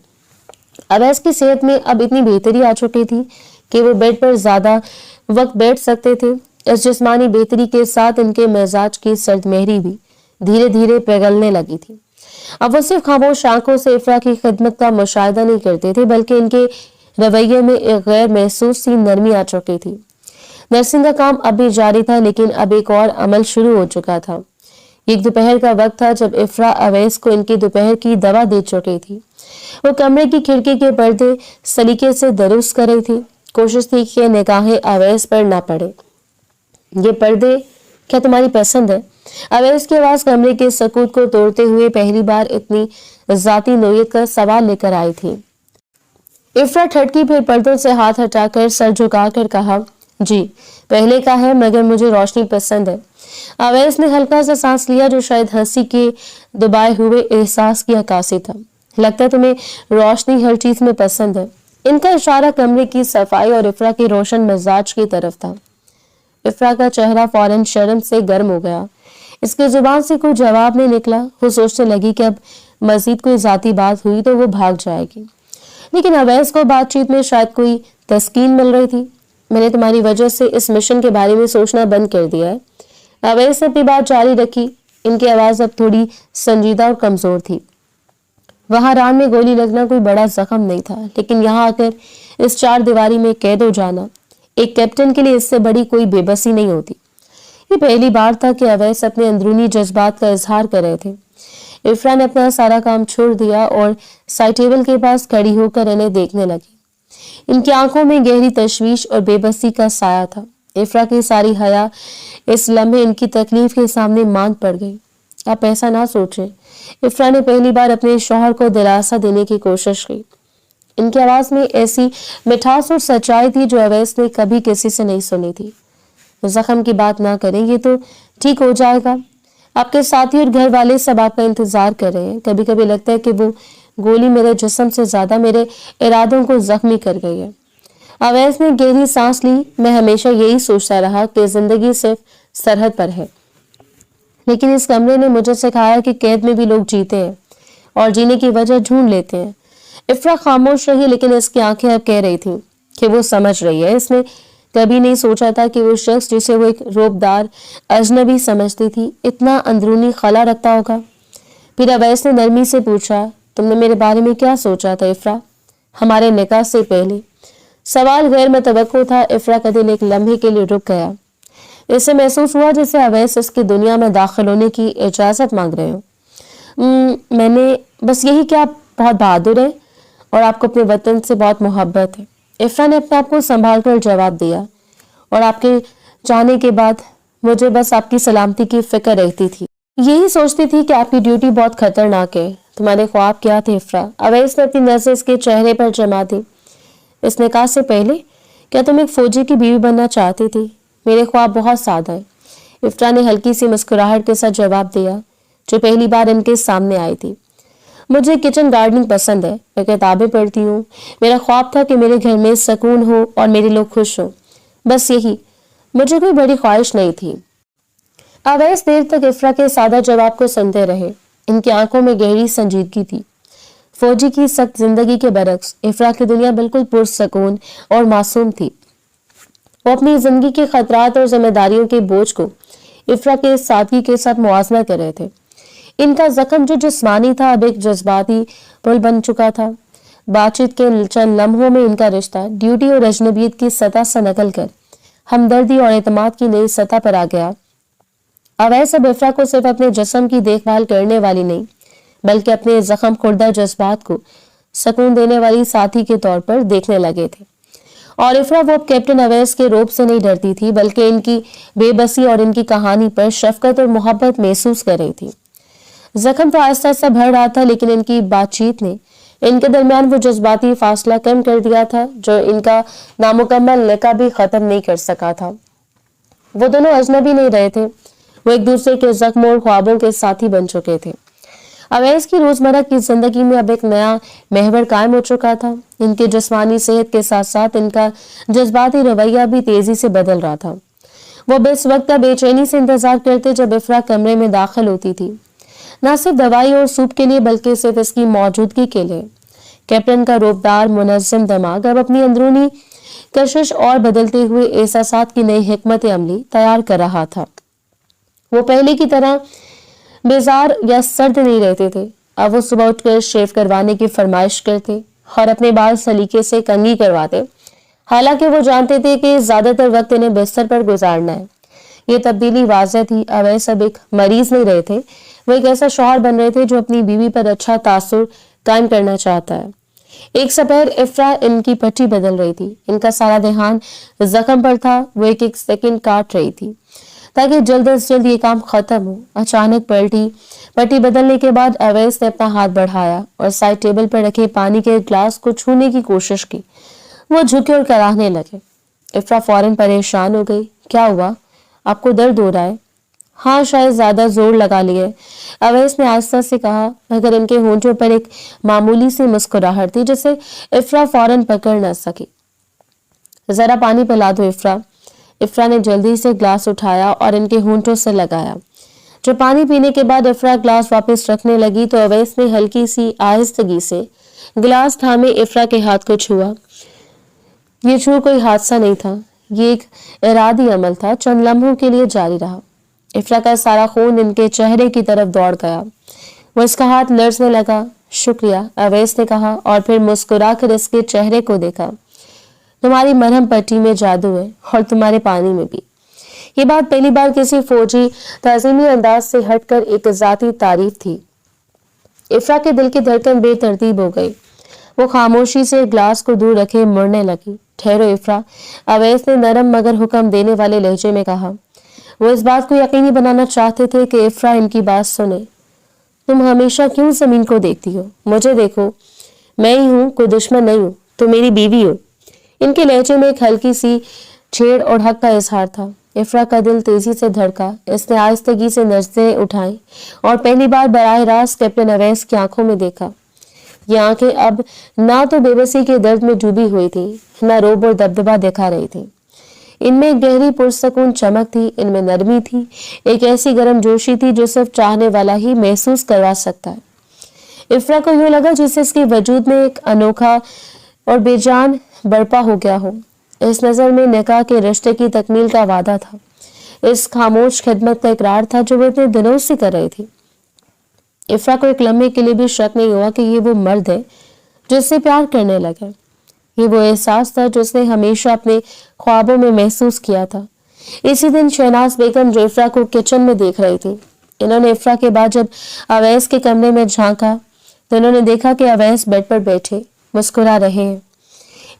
अवैस की सेहत में अब इतनी बेहतरी आ चुकी थी कि वो बेड पर ज्यादा वक्त बैठ सकते थे। इस जिस्मानी बेहतरी के साथ इनके मिजाज की सर्दमेहरी भी धीरे धीरे पिघलने लगी थी। अब वो सिर्फ खामोश आंखों से इफ्रा की खिदमत का मुशाहिदा नहीं करते थे, बल्कि इनके रवैये में एक गैर महसूस सी नरमी आ चुकी थी। नर्सिंग का काम अब भी जारी था, लेकिन अब एक और अमल शुरू हो चुका था। एक दोपहर का वक्त था जब इफ्रा अवैस को इनकी दोपहर की दवा दे चुकी थी। वो कमरे की खिड़की के पर्दे सलीके से दुरुस्त कर रही थी। कोशिश थी कि निगाहें अवैस पर ना पड़े। ये पर्दे क्या तुम्हारी पसंद है? अवैस की आवाज कमरे के सकूत को तोड़ते हुए पहली बार इतनी जाती नोयत का सवाल लेकर आई थी। इफ्रा ठटकी, फिर पर्दों से हाथ हटाकर सर झुकाकर कहा, जी पहले का है, मगर मुझे रोशनी पसंद है। अवैस ने हल्का सा सांस लिया जो शायद हंसी के दबाए हुए एहसास की अक्कासी था। लगता है तुम्हें रोशनी हर चीज में पसंद है। इनका इशारा कमरे की सफाई और इफ्रा के रोशन मिजाज की तरफ था। इफ्रा का चेहरा फौरन शर्म से गर्म हो गया। इसके जुबान से कोई जवाब नहीं निकला। वो सोचने लगी कि अब मजीद कोई जाती बात हुई तो वो भाग जाएगी, लेकिन अवैस को बातचीत में शायद कोई तस्कीन मिल रही थी। मैंने तुम्हारी वजह से इस मिशन के बारे में सोचना बंद कर दिया है। अवैस ने अपनी बात जारी रखी। इनकी आवाज अब थोड़ी संजीदा और कमजोर थी। वहां रान में गोली लगना कोई बड़ा जख्म नहीं था, लेकिन यहाँ आकर इस चार दीवारी में कैद हो जाना एक कैप्टन के लिए इससे बड़ी कोई बेबसी नहीं होती। ये पहली बार था कि अवैस अपने अंदरूनी जज्बात का इजहार कर रहे थे। इफ्रा ने अपना सारा काम छोड़ दिया और साइड टेबल के पास खड़ी होकर इन्हें देखने लगी। इनकी आंखों में गहरी तशवीश और बेबसी का साया था। इफ्रा की सारी हया इस लम्हे इनकी तकलीफ के सामने मांद पड़ गई। आप ऐसा ना सोचें। इफ्रा ने पहली बार अपने शौहर को दिलासा देने की कोशिश की। इनकी आवाज में ऐसी मिठास और सच्चाई थी जो अवैस ने कभी किसी से नहीं सुनी थी। जख्म की बात ना करें, ये तो ठीक हो जाएगा। आपके साथी और घर वाले सब आपका इंतजार कर रहे हैं। कभी कभी लगता है कि वो गोली मेरे जिस्म से ज्यादा मेरे इरादों को जख्मी कर गई है। अवैस ने गहरी सांस ली। मैं हमेशा यही सोचता रहा कि जिंदगी सिर्फ सरहद पर है, लेकिन इस कमरे ने मुझे सिखाया कि कैद में भी लोग जीते हैं और जीने की वजह ढूंढ लेते हैं। इफ्रा खामोश रही, लेकिन इसकी आंखें अब कह रही थी कि वो समझ रही है। इसने कभी नहीं सोचा था कि वो शख्स जिसे वो एक रोबदार अजनबी समझती थी इतना अंदरूनी खला रखता होगा। फिर अवैस ने नरमी से पूछा, तुमने मेरे बारे में क्या सोचा था इफ्रा, हमारे निकाह से पहले? सवाल गैर मुतवक्को था। इफ्रा का दिल एक लम्हे के लिए रुक गया। इसे महसूस हुआ जैसे अवैस इसकी दुनिया में दाखिल होने की इजाजत मांग रहे हो। मैंने बस यही कि आप बहुत बहादुर हैं और आपको अपने वतन से बहुत मोहब्बत है। इफ्रा ने अपने आप को संभाल कर जवाब दिया, और आपके जाने के बाद मुझे बस आपकी सलामती की फिक्र रहती थी। यही सोचती थी कि आपकी ड्यूटी बहुत खतरनाक है। तुम्हारे ख्वाब क्या थे इफ्रा? अवैस ने अपनी नजर इसके चेहरे पर जमा दी। इस निकाह से पहले क्या तुम एक फौजी की बीवी बनना चाहती थी? मेरे ख्वाब बहुत सादा है। इफ्रा ने हल्की सी मुस्कुराहट के साथ जवाब दिया, जो पहली बार इनके सामने आई थी। मुझे किचन गार्डनिंग पसंद है, मैं किताबें पढ़ती हूँ। मेरा ख्वाब था कि मेरे घर में सुकून हो और मेरे लोग खुश हो, बस यही। मुझे कोई बड़ी ख्वाहिश नहीं थी। अवैस देर तक इफ्रा के सादा जवाब को सुनते रहे। इनकी आंखों में गहरी संजीदगी थी। फौजी की सख्त जिंदगी के बरक्स इफ्रा की दुनिया बिल्कुल पुरसकून और मासूम थी। वो अपनी जिंदगी के खतरात और जिम्मेदारियों के बोझ को इफ्रा के सादगी के साथ मुआवजा कर रहे थे। इनका जख्म जो जिस्मानी था अब एक जज्बाती पुल बन चुका था। बातचीत के चंद लम्हों में इनका रिश्ता ड्यूटी और अजनबियत की सतह से निकल कर हमदर्दी और एतमाद की नई सतह पर आ गया। अवैस अब इफ्रा को सिर्फ अपने जिस्म की देखभाल करने वाली नहीं, बल्कि अपने जख्म खुर्दा जज्बात को सुकून देने वाली साथी के तौर पर देखने लगे थे। और इफ्रा वो कैप्टन अवैस के रोब से नहीं डरती थी, बल्कि इनकी बेबसी और इनकी कहानी पर शफकत और मोहब्बत महसूस कर रही थी। जख्म तो आहिस्ता आहिस्ता बढ़ रहा था, लेकिन इनकी बातचीत ने इनके दरमियान वो जज्बाती फासला कम कर दिया था जो इनका नामुकम्मल निकाह भी खत्म नहीं कर सका था। वो दोनों अजनबी नहीं रहे थे, वो एक दूसरे के जख्म और ख्वाबों के साथी बन चुके थे। अवैस की रोजमर्रा की जिंदगी में अब एक नया महवर कायम हो चुका था। इनकी जिस्मानी सेहत के साथ साथ इनका जज्बाती रवैया भी तेजी से बदल रहा था। वो इस वक्त का बेचैनी से इंतजार करते जब इफ्रा कमरे में दाखिल होती थी, न सिर्फ दवाई और सूप के लिए बल्कि सिर्फ इसकी मौजूदगी के लिए। कैप्टन का रोबदार मुनज़्ज़म दिमाग अब अपनी अंदरूनी कशिश और बदलते हुए एहसासात की नई हिकमत अमली तैयार कर रहा था। वो पहले की तरह बेजार या सर्द नहीं रहते थे। अब वो सुबह उठकर शेव करवाने की फरमाइश करते और अपने बाल सलीके से कंघी करवाते, हालांकि वो जानते थे कि ज्यादातर वक्त इन्हें बिस्तर पर गुजारना है। ये तब्दीली वाज़ह थी। अवैस अब एक मरीज नहीं रहे थे, वो एक ऐसा शौहर बन रहे थे जो अपनी बीवी पर अच्छा तासुर कायम करना चाहता है। एक सपहर इफ्रा इनकी पट्टी बदल रही थी। इनका सारा ध्यान जख्म पर था। वो एक एक सेकंड काट रही थी ताकि जल्द से जल्द ये काम खत्म हो। अचानक पट्टी बदलने के बाद अवैस ने अपना हाथ बढ़ाया और साइड टेबल पर रखे पानी के ग्लास को छूने की कोशिश की। वो झुके और कराहने लगे। इफ्रा फौरन परेशान हो गई। क्या हुआ? आपको दर्द हो रहा है? हाँ, शायद ज्यादा जोर लगा लिए, अवैस ने आस्था से कहा, मगर इनके होंठों पर एक मामूली सी मुस्कुराहट थी जिसे इफ्रा फौरन पकड़ न सकी। जरा पानी पिला दो इफ्रा। इफ्रा ने जल्दी से ग्लास उठाया और इनके होंठों से लगाया। जब पानी पीने के बाद इफ्रा ग्लास वापस रखने लगी तो अवैस ने हल्की सी आहिस्तगी से गिलास थामे इफ्रा के हाथ को छुआ। ये छू कोई हादसा नहीं था, ये एक इरादी अमल था। चंद लम्हों के लिए जारी रहा। इफ्रा का सारा खून इनके चेहरे की तरफ दौड़ गया। वो इसका हाथ लर्जने लगा। शुक्रिया, अवैस ने कहा और फिर मुस्कुराकर इसके चेहरे को देखा। तुम्हारी मरहम पट्टी में जादू है और तुम्हारे पानी में भी। ये बात पहली बार किसी फौजी ताजीमी अंदाज से हटकर एक जाती तारीफ थी। इफ्रा के दिल की धड़कन बेतरतीब हो गई। वो खामोशी से ग्लास को दूर रखे मुड़ने लगी। ठहरो इफ्रा, अवैस ने नरम मगर हुक्म देने वाले लहजे में कहा। वो इस बात को यकीनी बनाना चाहते थे कि इफ्रा इनकी बात सुने। तुम हमेशा क्यों जमीन को देखती हो? मुझे देखो, मैं ही हूँ, कोई दुश्मन नहीं हूँ, तुम मेरी बीवी हो। इनके लहजे में एक हल्की सी छेड़ और हक का इजहार था। इफ्रा का दिल तेजी से धड़का। इसने आहिस्तगी से नजरें उठाई और पहली बार बराह रास्त कैप्टन अवैस की आंखों में देखा। ये आंखें अब ना तो बेबसी के दर्द में डूबी हुई थी, ना रोब और दबदबा दिखा रही थी। इनमें एक गहरी पुरसकून चमक थी, इनमें नरमी थी, एक ऐसी गर्म जोशी थी जो सिर्फ चाहने वाला ही महसूस करवा सकता है। इफ्रा को यूं लगा जैसे इसके वजूद में एक अनोखा और बेजान बर्पा हो गया हो। इस नजर में निकाह के रिश्ते की तकमील का वादा था। इस खामोश खिदमत का इकरार था जो वो इतने दिनों से कर रही थी। इफ्रा को एक लम्हे के लिए भी शक नहीं हुआ कि ये वो मर्द है जो इससे प्यार करने लगा। ये वो एहसास था जो उसने हमेशा अपने ख्वाबों में महसूस किया था। इसी दिन शहनाज बेगम जो इफ्रा को किचन में देख रही थी। इन्होंने इफ्रा के बाद जब अवैस के कमरे में झांका तो इन्होंने देखा कि अवैस बेड पर बैठे मुस्कुरा रहे हैं।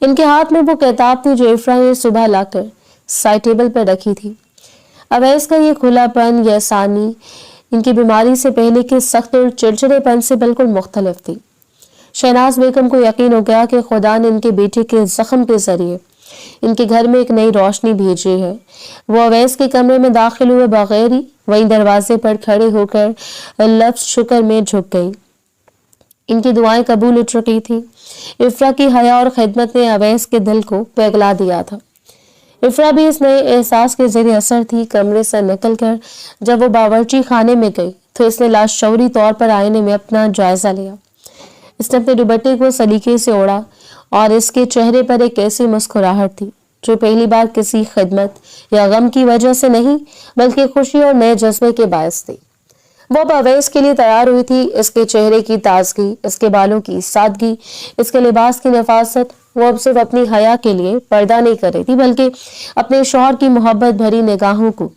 इनके हाथ में वो किताब थी जो इफ्रा ने सुबह लाकर साइड टेबल पर रखी थी। अवैस का ये खुलापन, ये आसानी इनकी बीमारी से पहले के सख्त और चिड़चिड़ेपन से बिल्कुल मुख्तलिफ थी। शहनाज बेगम को यकीन हो गया कि खुदा ने इनके बेटे के जख्म के जरिए इनके घर में एक नई रोशनी भेजी है। वो अवैस के कमरे में दाखिल हुए बगैर ही वहीं दरवाजे पर खड़े होकर लफ्ज शुक्र में झुक गई। इनकी दुआएं कबूल हो चुकी थी। इफ्रा की हया और खिदमत ने अवैस के दिल को पिघला दिया था। इफ्रा भी इस नए एहसास के जरिए असर थी। कमरे से निकलकर जब वो बावर्ची खाने में गई तो इसने लाशौरी तौर पर आईने में अपना जायजा लिया। इसने अपने दुपट्टे को सलीके से ओढ़ा और इसके चेहरे पर एक ऐसी मुस्कुराहट थी जो पहली बार किसी खिदमत या गम की वजह से नहीं बल्कि खुशी और नए जज्बे के बायस थी। वो अब अवैस के लिए तैयार हुई थी। इसके चेहरे की ताजगी, इसके बालों की सादगी, इसके लिबास की नफासत। वो अब सिर्फ अपनी हया के लिए पर्दा नहीं कर रही थी बल्कि अपने शौहर की मोहब्बत भरी निगाहों को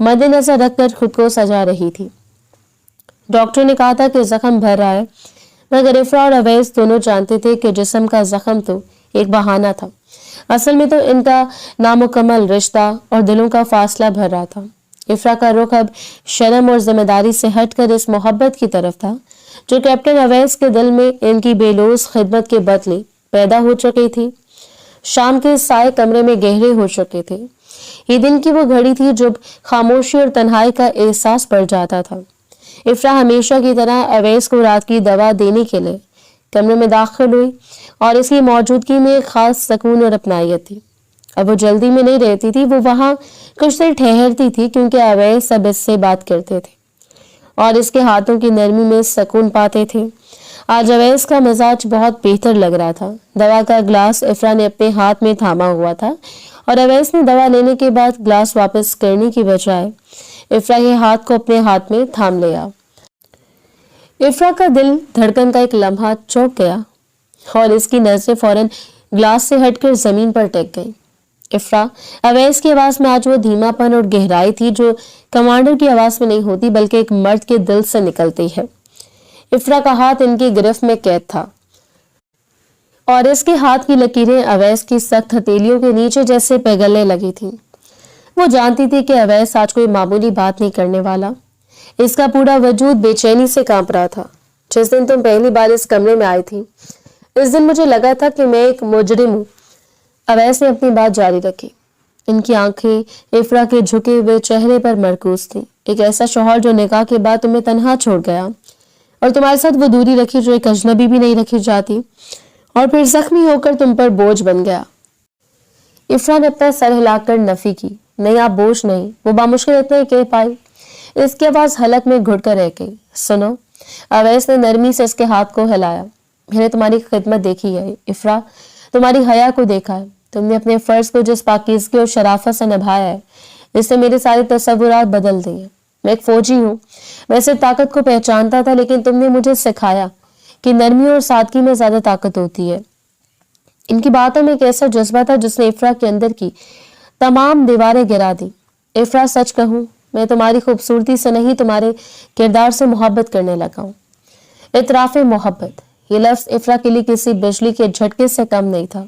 मद्देनजर रखकर खुद को सजा रही थी। डॉक्टर ने कहा था कि जख्म भर रहा है, मगर इफ्रा और अवैस दोनों जानते थे कि जिस्म का जख्म तो एक बहाना था। असल में तो इनका नामुकम्मल रिश्ता और दिलों का फासला भर रहा था। इफ्रा का रुख अब शर्म और जिम्मेदारी से हटकर इस मोहब्बत की तरफ था जो कैप्टन अवैस के दिल में इनकी बेलोस खिदमत के बदले पैदा हो चुकी थी। शाम के साए कमरे में गहरे हो चुके थे। ये दिन की वो घड़ी थी जब खामोशी और तन्हाई का एहसास बढ़ जाता था। इफ्रा हमेशा की तरह अवैस को रात की दवा देने के लिए कमरे में दाखिल हुई और इसकी मौजूदगी में खास सुकून और अपनायत थी। अब वो जल्दी में नहीं रहती थी, वो वहां कुछ देर ठहरती थी क्योंकि अवैस सब इससे बात करते थे और इसके हाथों की नरमी में सुकून पाते थे। आज अवैस का मिजाज बहुत बेहतर लग रहा था। दवा का ग्लास इफ्रा ने अपने हाथ में थामा हुआ था और अवैस ने दवा लेने के बाद ग्लास वापस करने की बजाय इफ्रा के हाथ को अपने हाथ में थाम लिया। इफ्रा का दिल धड़कन का एक लम्हा चौंक गया और इसकी नजरें फौरन ग्लास से हटकर जमीन पर टेक गई। इफ्रा, अवैस की आवाज में आज वो धीमापन और गहराई थी जो कमांडर की आवाज में नहीं होती बल्कि एक मर्द के दिल से निकलती है। इफ्रा का हाथ इनकी गिरफ्त में कैद था और इसके हाथ की लकीरें अवैस की सख्त हथेलियों के नीचे जैसे पिघलने लगी थीं। वो जानती थी कि अवैस आज कोई मामूली बात नहीं करने वाला। इसका पूरा वजूद बेचैनी से कांप रहा था। जिस दिन तुम पहली बार इस कमरे में आई थी, इस दिन मुझे लगा था कि मैं एक मुजरिम हूं। अवैस ने अपनी बात जारी रखी। इनकी आंखें इफ्रा के झुके हुए चेहरे पर मरकूज थी। एक ऐसा शौहर जो निकाह के बाद तुम्हें तन्हा छोड़ गया और तुम्हारे साथ वो दूरी रखी जो एक अजनबी भी नहीं रखी जाती, और फिर जख्मी होकर तुम पर बोझ बन गया। इफ्रा ने अपना सर हिलाकर नफी की। नहीं, आप बोझ नहीं, वो बामुश्किल इतना ही कह पाई। इसकी आवाज हलक में घुटकर रह गई। सुनो, अवैस ने नरमी से इसके हाथ को हिलाया। मैंने तुम्हारी खिदमत देखी है इफ्रा, तुम्हारी हया को देखा है। तुमने अपने फर्ज को जिस पाकीज़गी और शराफत से निभाया है, इससे मेरे सारे तस्वुरात बदल दिए। मैं एक फौजी हूँ, मैं सिर्फ ताकत को पहचानता था, लेकिन तुमने मुझे सिखाया कि नरमी और सादगी में ज्यादा ताकत होती है। इनकी बातों में एक ऐसा जज्बा था जिसने इफ्रा के अंदर की तमाम दीवारें गिरा दी। इफ्रा, सच कहूँ, मैं तुम्हारी खूबसूरती से नहीं, तुम्हारे किरदार से मोहब्बत करने लगा हूँ। इतराफ़ मोहब्बत, ये लफ्ज इफ्रा के लिए किसी बिजली के झटके से कम नहीं था।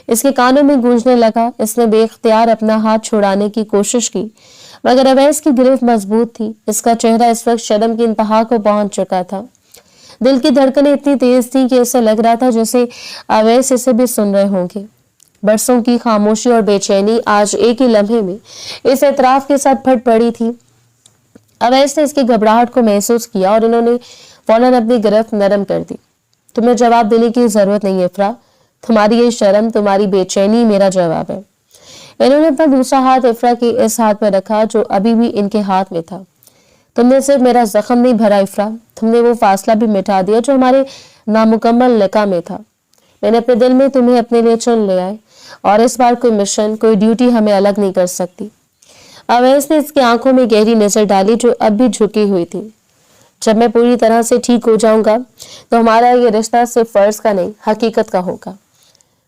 इसके कानों में गूंजने लगा। इसने बेख्तियार अपना हाथ छुड़ाने की कोशिश की, मगर अवैस की गिरफ्त मजबूत थी। इसका चेहरा इस वक्त शर्म की इंतहा को पहुंच चुका था। दिल की धड़कनें इतनी तेज थी कि इसे लग रहा था जैसे अवैस इसे भी सुन रहे होंगे। बरसों की खामोशी और बेचैनी आज एक ही लम्हे में इस एतराफ के साथ फट पड़ी थी। अवैस ने इसकी घबराहट को महसूस किया और इन्होंने फौरन अपनी गिरफ्त नरम कर दी। तुम्हें जवाब देने की जरूरत नहीं है इफ्रा, तुम्हारी ये शर्म, तुम्हारी बेचैनी मेरा जवाब है। इन्होंने अपना दूसरा हाथ इफ्रा के इस हाथ पर रखा जो अभी भी इनके हाथ में था। तुमने सिर्फ मेरा जख्म नहीं भरा इफ्रा, तुमने वो फासला भी मिटा दिया जो हमारे नामुकम्मल लिका में था। मैंने अपने दिल में तुम्हें अपने लिए चुन लिया है और इस बार कोई मिशन, कोई ड्यूटी हमें अलग नहीं कर सकती। अवैस ने इसकी आंखों में गहरी नजर डाली जो अब भी झुकी हुई थी। जब मैं पूरी तरह से ठीक हो जाऊंगा तो हमारा ये रिश्ता सिर्फ फर्ज का नहीं, हकीकत का होगा।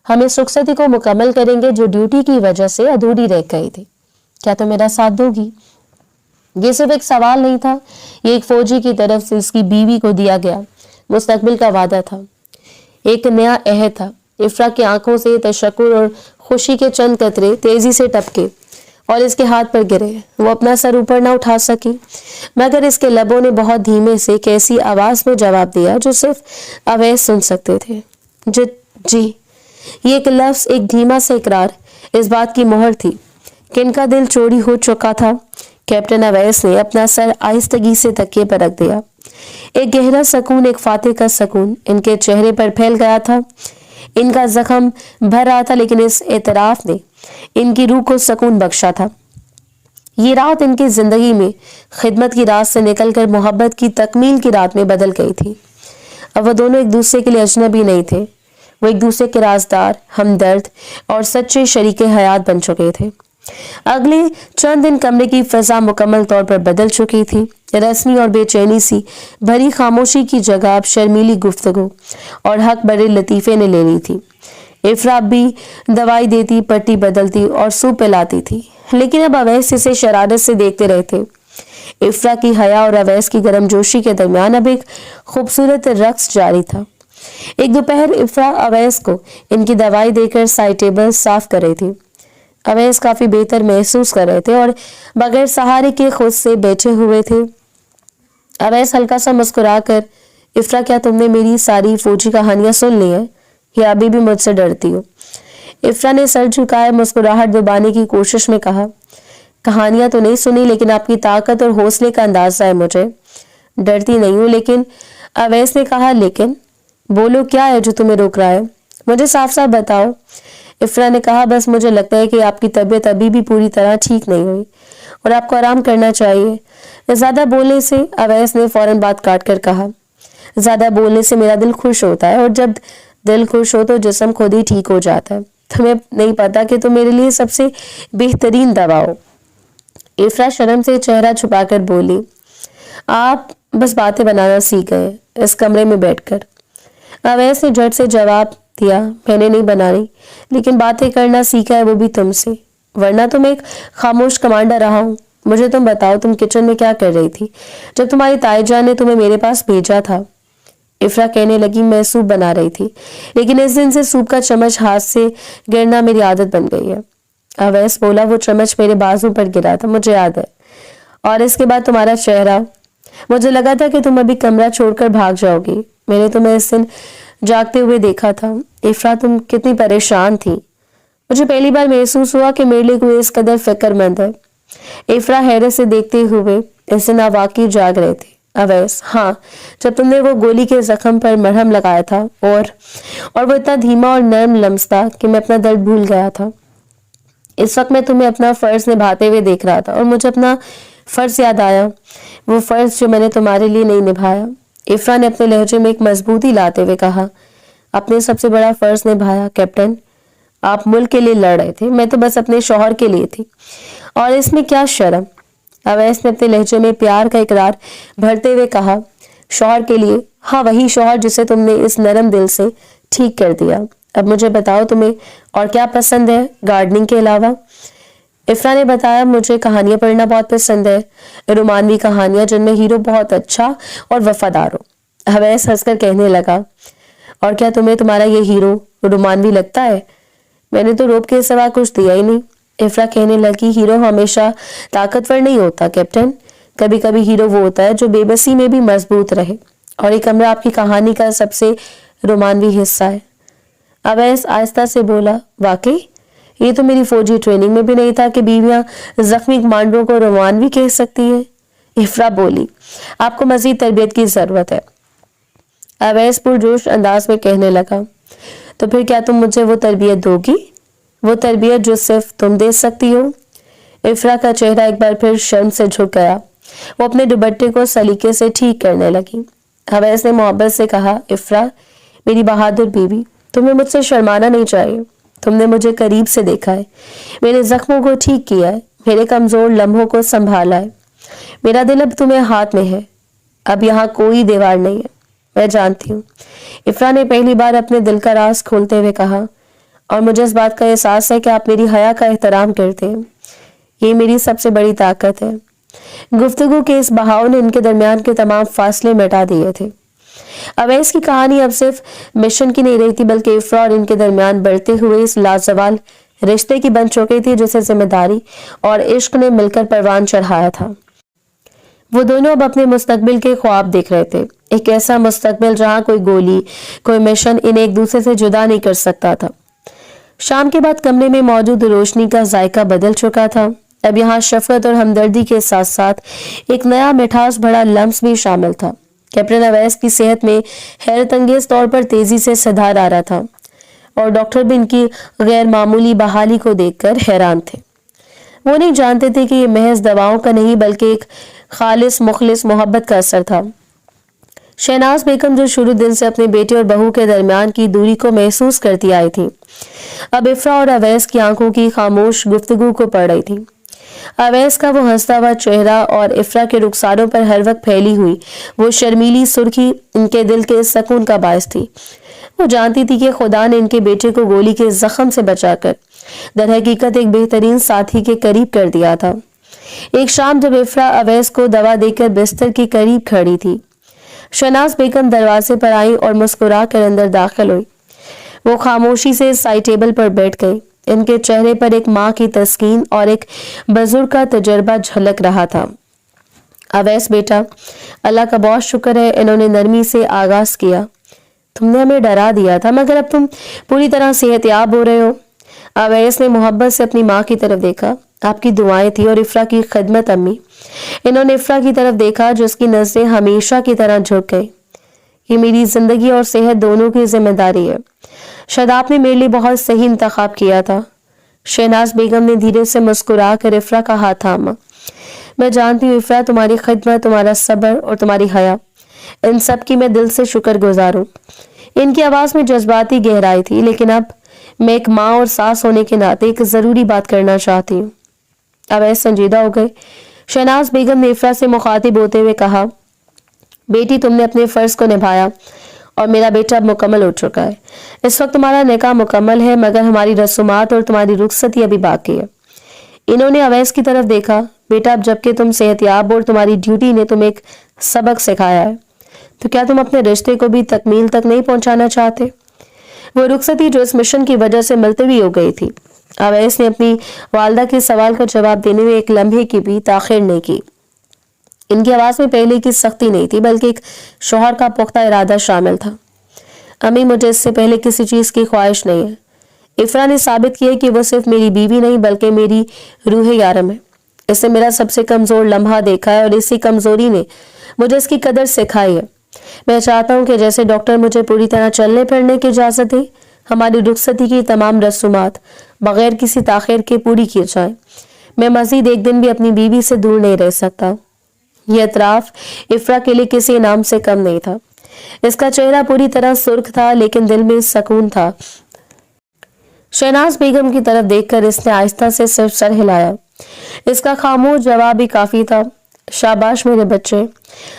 हम इस रुखसती को मुकम्मल करेंगे जो ड्यूटी की वजह से अधूरी रह गई थी। क्या तुम मेरा साथ दोगी? ये सिर्फ एक सवाल नहीं था, ये एक फौजी की तरफ से इसकी बीवी को दिया गया मुस्तकबिल का वादा था, एक नया अहद था। इफ्रा की आंखों से तशक्कुर और खुशी के चंद कतरे तेजी से टपके और इसके हाथ पर गिरे। वो अपना सर ऊपर ना उठा सकी, मगर इसके लबों ने बहुत धीमे से कैसी आवाज में जवाब दिया जो सिर्फ अवैस सुन सकते थे। जी। ये एक लफ्ज, एक धीमा सा इकरार इस बात की मोहर थी कि इनका दिल चोरी हो चुका था। कैप्टन अवैस ने अपना सर आहिस्तगी से तकिए पर रख दिया। एक गहरा सुकून, एक फातिह का सुकून इनके चेहरे पर फैल गया था। इनका जख्म भर रहा था, लेकिन इस एतराफ ने इनकी रूह को सुकून बख्शा था। ये रात इनकी जिंदगी में खिदमत की रात से निकलकर मोहब्बत की तकमील की रात में बदल गई थी। अब वो दोनों एक दूसरे के लिए अजनबी नहीं थे, वो एक दूसरे के राजदार, हमदर्द और सच्चे शरीके हयात बन चुके थे। अगले चंद दिन कमरे की फिजा मुकम्मल तौर पर बदल चुकी थी। रस्मी और बेचैनी सी भरी खामोशी की जगह अब शर्मीली गुफ्तगू और हक बड़े लतीफे ने ले ली थी। इफ्रा भी दवाई देती, पट्टी बदलती और सूप पिलाती थी, लेकिन अब अवैस इसे शरारत से देखते रहे थे। इफ्रा की हया और अवैस की गर्मजोशी के दरमियान अब एक खूबसूरत रक्स जारी था। एक दोपहर इफ्रा अवैस को इनकी दवाई देकर साइड टेबल साफ कर रही थी। अवैस काफी बेहतर महसूस कर रहे थे और बगैर सहारे के खुद से बैठे हुए थे। अवैस हल्का सा मुस्कुराकर, इफ्रा, क्या तुमने मेरी सारी फौजी कहानियां सुन ली है या अभी भी मुझसे डरती हो? इफ्रा ने सर झुकाए मुस्कुराहट दबाने की कोशिश में कहा, कहानियां तो नहीं सुनी, लेकिन आपकी ताकत और हौसले का अंदाजा है मुझे। डरती नहीं हूँ, लेकिन अवैस ने कहा। लेकिन बोलो, क्या है जो तुम्हें रोक रहा है? मुझे साफ साफ बताओ। इफ्रा ने कहा, बस मुझे लगता है कि आपकी तबीयत अभी भी पूरी तरह ठीक नहीं हुई और आपको आराम करना चाहिए। ज्यादा बोलने से, अवैस ने फौरन बात काट कर कहा, ज्यादा बोलने से मेरा दिल खुश होता है और जब दिल खुश हो तो जिस्म खुद ही ठीक हो जाता है। तुम्हें नहीं पता कि तुम मेरे लिए सबसे बेहतरीन दवा हो। इफ्रा शर्म से चेहरा छुपाकर बोली, आप बस बातें बनाना सीख गए इस कमरे में बैठकर। अवैस ने झट से जवाब दिया, मैंने नहीं बनाई, लेकिन बातें करना सीखा है, वो भी तुमसे, वरना तो मैं एक खामोश कमांडर रहा हूँ। मुझे तुम बताओ, तुम किचन में क्या कर रही थी जब तुम्हारी ताईजान ने तुम्हें मेरे पास भेजा था? इफ्रा कहने लगी, मैं सूप बना रही थी, लेकिन इस दिन से सूप का चम्मच हाथ से गिरना मेरी आदत बन गई है। अवैस बोला, वो चम्मच मेरे बाजू पर गिरा था, मुझे याद है, और इसके बाद तुम्हारा चेहरा, मुझे लगा था कि तुम अभी कमरा छोड़कर भाग जाओगी। मैंने तुम्हें इस दिन जागते हुए देखा था। इफ्रा, तुम कितनी परेशान थी। मुझे पहली बार महसूस हुआ कि मेरे लिए कोई इस कदर फिक्रमंद है। इफ्रा हैरत से देखते हुए, इस दिन आप वाकई जाग रहे थे? अवैस, हाँ, जब तुमने वो गोली के जख्म पर मरहम लगाया था और वो इतना धीमा और नर्म लम्स था कि मैं अपना दर्द भूल गया था। इस वक्त मैं तुम्हें अपना फर्ज निभाते हुए देख रहा था और मुझे अपना फर्ज याद आया, वो फर्ज जो मैंने तुम्हारे लिए नहीं निभाया। इफ्रा ने अपने लहजे में एक मजबूती लाते हुए कहा, अपने सबसे बड़ा फर्ज निभाया कैप्टन। आप मुल्क के लिए लड़ रहे थे, मैं तो बस अपने शौहर के लिए थी, और इसमें क्या शर्म? अवैस ने अपने लहजे में प्यार का इकरार भरते हुए कहा, शौहर के लिए? हाँ, वही शौहर जिसे तुमने इस नरम दिल से ठीक कर दिया। अब मुझे बताओ, तुम्हें और क्या पसंद है गार्डनिंग के अलावा? इफ्रा ने बताया, मुझे कहानियां पढ़ना बहुत पसंद है, रोमानवी कहानियां जिनमें हीरो बहुत अच्छा और वफादार हो। अवैस हंसकर कहने लगा, और क्या तुम्हें तुम्हारा ये हीरो रोमानवी लगता है? मैंने तो रोब के सिवा कुछ दिया ही नहीं। इफ्रा कहने लगी, हीरो हमेशा ताकतवर नहीं होता कैप्टन, कभी कभी हीरो वो होता है जो बेबसी में भी मजबूत रहे, और एक कमरा आपकी कहानी का सबसे रोमानवी हिस्सा है। अवैस आहिस्ता से बोला, वाकई? ये तो मेरी फौजी ट्रेनिंग में भी नहीं था कि बीवियां जख्मी कमांडरों को रोमानवी कह सकती हैं। इफ्रा बोली, आपको मजीद तरबियत की जरूरत है। अवैस पुरजोश अंदाज में कहने लगा, तो फिर क्या तुम मुझे वो तरबियत दोगी, वो तरबियत जो सिर्फ तुम दे सकती हो? इफ्रा का चेहरा एक बार फिर शर्म से झुक गया। वो अपने दुपट्टे को सलीके से ठीक करने लगी। अवैस ने मोहब्बत से कहा, इफ्रा मेरी बहादुर बीवी, तुम्हें मुझसे शर्माना नहीं चाहिए। तुमने मुझे करीब से देखा है, मेरे जख्मों को ठीक किया है, मेरे कमजोर लम्हों को संभाला है। मेरा दिल अब तुम्हें हाथ में है, अब यहाँ कोई दीवार नहीं है, मैं जानती हूँ। इफ्रा ने पहली बार अपने दिल का राज खोलते हुए कहा, और मुझे इस बात का एहसास है कि आप मेरी हया का एहतराम करते हैं, ये मेरी सबसे बड़ी ताकत है। गुफ्तगू के इस बहाव ने इनके दरमियान के तमाम फासले मिटा दिए थे। अवैस की कहानी अब सिर्फ मिशन की नहीं रही थी, बल्कि इफ्रा और इनके दरमियान बढ़ते हुए इस लाजवाल रिश्ते की बन चुकी थी जिसे जिम्मेदारी और इश्क ने मिलकर परवान चढ़ाया था। वो दोनों अब अपने मुस्तकबिल के ख्वाब देख रहे थे, एक ऐसा मुस्तकबिल जहां कोई गोली, कोई मिशन इन्हें एक दूसरे से जुदा नहीं कर सकता था। शाम के बाद कमरे में मौजूद रोशनी का जायका बदल चुका था। अब यहाँ शफकत और हमदर्दी के साथ साथ एक नया मिठास भरा लम्स भी शामिल था। कैप्टन अवैस की सेहत में हैरत अंगेज तौर पर तेजी से सुधार आ रहा था, और डॉक्टर भी इनकी गैर मामूली बहाली को देखकर हैरान थे। वो नहीं जानते थे कि ये महज दवाओं का नहीं, बल्कि एक खालिस मुखलिस मोहब्बत का असर था। शहनाज बेगम, जो शुरू दिन से अपने बेटे और बहू के दरमियान की दूरी को महसूस करती आई थी, अब इफ्रा और अवैस की आंखों की खामोश गुफ्तगू को पढ़ रही थी। अवैस का वो हंसता हुआ चेहरा और इफ्रा के रुखसारों पर हर वक्त फैली हुई वो शर्मीली सुर्खी इनके दिल के सुकून का बायस थी। वो जानती थी कि खुदा ने इनके बेटे को गोली के जख्म से बचाकर दर हकीकत एक बेहतरीन साथी के करीब कर दिया था। एक शाम जब इफ्रा अवैस को दवा देकर बिस्तर के करीब खड़ी थी, शहनाज बेगम दरवाजे पर आई और मुस्कुरा कर अंदर दाखिल हुई। वो खामोशी से साइड टेबल पर बैठ गई। इनके चेहरे पर एक माँ की तस्कीन और एक बुजुर्ग का तजर्बा झलक रहा था। अवैस बेटा, अल्लाह का बहुत शुक्र है, इन्होंने नरमी से आगाज किया। तुमने हमें डरा दिया था, मगर अब तुम पूरी तरह सेहतयाब हो रहे हो। अवैस ने मोहब्बत से अपनी माँ की तरफ देखा। आपकी दुआएं थी और इफ्रा की खिदमत अम्मी। इन्होंने इफ्रा की तरफ देखा जो उसकी नजरें हमेशा की तरह झुक गई। ये मेरी जिंदगी और सेहत दोनों की जिम्मेदारी है। शायद आपने मेरे लिए बहुत सही इंतखाब किया था। शहनाज बेगम ने धीरे से मुस्कुरा कर इफ्रा का हाथ थामा। मैं जानती हूँ इफ्रा, तुम्हारी खिदमत, तुम्हारा सब्र और तुम्हारी हया, इन सब की मैं दिल से शुक्रगुजार हूँ। इनकी आवाज में जज्बाती गहराई थी, लेकिन अब मैं एक माँ और सास होने के नाते एक जरूरी बात करना चाहती हूँ। अवैस संजीदा हो गए। शहनाज बेगम ने इफ्रा से मुखातिब होते हुए कहा, बेटी, तुमने अपने फर्ज को निभाया और मेरा बेटा अब मुकम्मल हो चुका है। इस वक्त तुम्हारा निकाह मुकम्मल है, मगर हमारी रसूमात और तुम्हारी रुखसती अभी बाकी है। इन्होंने अवैस की तरफ देखा। बेटा, अब जबकि तुम सेहतयाब और तुम्हारी ड्यूटी ने तुम्हें एक सबक सिखाया है, तो क्या तुम अपने रिश्ते को भी तकमील तक नहीं पहुंचाना चाहते? वो रुखसती जो इस मिशन की वजह से मुलतवी हो गई थी। अवैस ने अपनी वालदा के सवाल का जवाब देने में एक लम्हे की भी ताखिर नहीं की। इनकी आवाज में पहले की सख्ती नहीं थी, बल्कि एक शौहर का पुख्ता इरादा शामिल था। अम्मी, मुझे इससे पहले किसी चीज की ख्वाहिश नहीं है। इफ्रा ने साबित किया कि वो सिर्फ मेरी बीवी नहीं बल्कि मेरी रूह यारम है। इसने मेरा सबसे कमजोर लम्हा देखा है और इसी कमजोरी ने मुझे इसकी कदर सिखाई है। मैं चाहता हूँ कि जैसे डॉक्टर मुझे पूरी तरह चलने फिरने की इजाजत दे, हमारी रुखसती की तमाम रसूमात बगैर किसी ताखिर के पूरी की जाए। मैं मजीद एक दिन भी अपनी बीवी से दूर नहीं रह सकता। यह एतराफ इफ्रा के लिए किसी इनाम से कम नहीं था। इसका चेहरा पूरी तरह सुर्ख था, लेकिन दिल में सुकून था। शहनाज बेगम की तरफ देखकर इसने आहिस्ता से सिर्फ सर हिलाया। इसका खामोश जवाब भी काफी था। शाबाश मेरे बच्चे,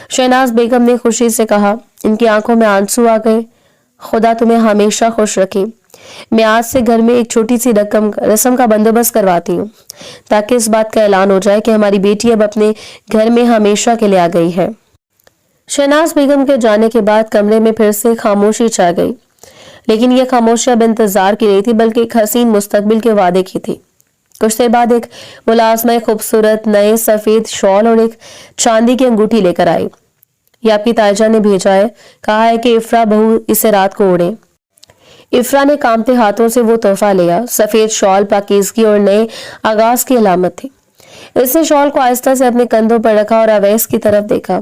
शहनाज बेगम ने खुशी से कहा। इनकी आंखों में आंसू आ गए। खुदा तुम्हें हमेशा खुश रखे। मैं आज से घर में एक छोटी सी रस्म का बंदोबस्त करवाती हूँ, ताकि इस बात का ऐलान हो जाए कि हमारी बेटी अब अपने घर में हमेशा के लिए आ गई है। शहनाज बेगम के जाने के बाद कमरे में फिर से खामोशी छा गई, लेकिन यह खामोशी अब इंतजार की नहीं थी, बल्कि एक हसीन मुस्तकबिल के वादे की थी। कुछ देर बाद एक मुलाजमा खूबसूरत नए सफेद शॉल और एक चांदी की अंगूठी लेकर आई। ये आपकी तायजा ने भेजा है, कहा है कि इफ्रा बहू इसे रात को ओढ़े। इफ्रा ने कांपते हाथों से वो तोहफा लिया। सफेद शॉल पाकीज़गी और नए आगाज की अलामत थी। इसने शॉल को आहिस्ता से अपने कंधों पर रखा और अवैस की तरफ देखा।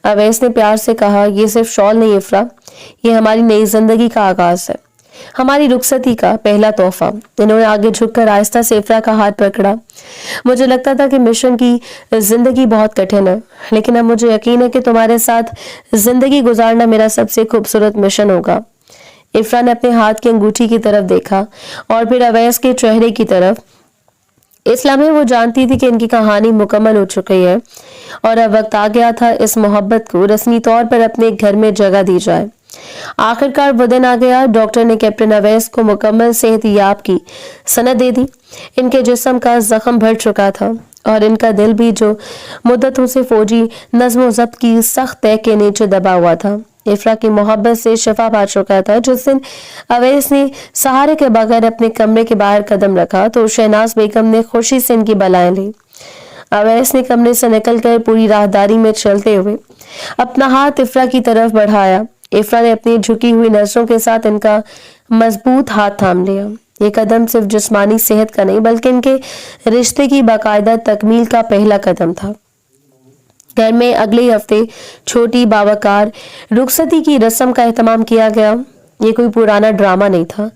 अवैस ने प्यार से कहा, ये सिर्फ शॉल नहीं इफ्रा, ये हमारी नई जिंदगी का आगाज है, हमारी रुखसती का पहला तोहफा। इन्होंने आगे झुककर आहिस्ता से इफ्रा का हाथ पकड़ा। मुझे लगता था कि मिशन की जिंदगी बहुत कठिन है, लेकिन अब मुझे यकीन है कि तुम्हारे साथ जिंदगी गुजारना मेरा सबसे खूबसूरत मिशन होगा। इफ्रा ने अपने हाथ की अंगूठी की तरफ देखा और फिर अवैस के चेहरे की तरफ। इस लम्हे वो जानती थी कि इनकी कहानी मुकम्मल हो चुकी है और अब वक्त आ गया था इस मोहब्बत को रस्मी तौर पर अपने घर में जगह दी जाए। आखिरकार वो दिन आ गया। डॉक्टर ने कैप्टन अवैस को मुकम्मल सेहतयाब की सनद दे दी। इनके जिस्म का जख्म भर चुका था और इनका दिल भी, जो मुद्दतों से फौजी नज़्म ज़ब्त की सख्त तय के नीचे दबा हुआ था, इफ्रा की मोहब्बत से शिफा पा चुका था। जिस दिन अवैस ने सहारे के बगैर अपने कमरे के बाहर कदम रखा तो शहनाज बेगम ने खुशी से इनकी बलाएं ली। अवैस ने कमरे से निकलकर पूरी राहदारी में चलते हुए अपना हाथ इफ्रा की तरफ बढ़ाया। इफ्रा ने अपनी झुकी हुई नजरों के साथ इनका मजबूत हाथ थाम लिया। ये कदम सिर्फ जिस्मानी सेहत का नहीं, बल्कि इनके रिश्ते की बाकायदा तकमील का पहला कदम था। घर में अगले हफ्ते छोटी बावकार रुखसती की रस्म का एहतमाम किया गया। ये कोई पुराना ड्रामा नहीं था,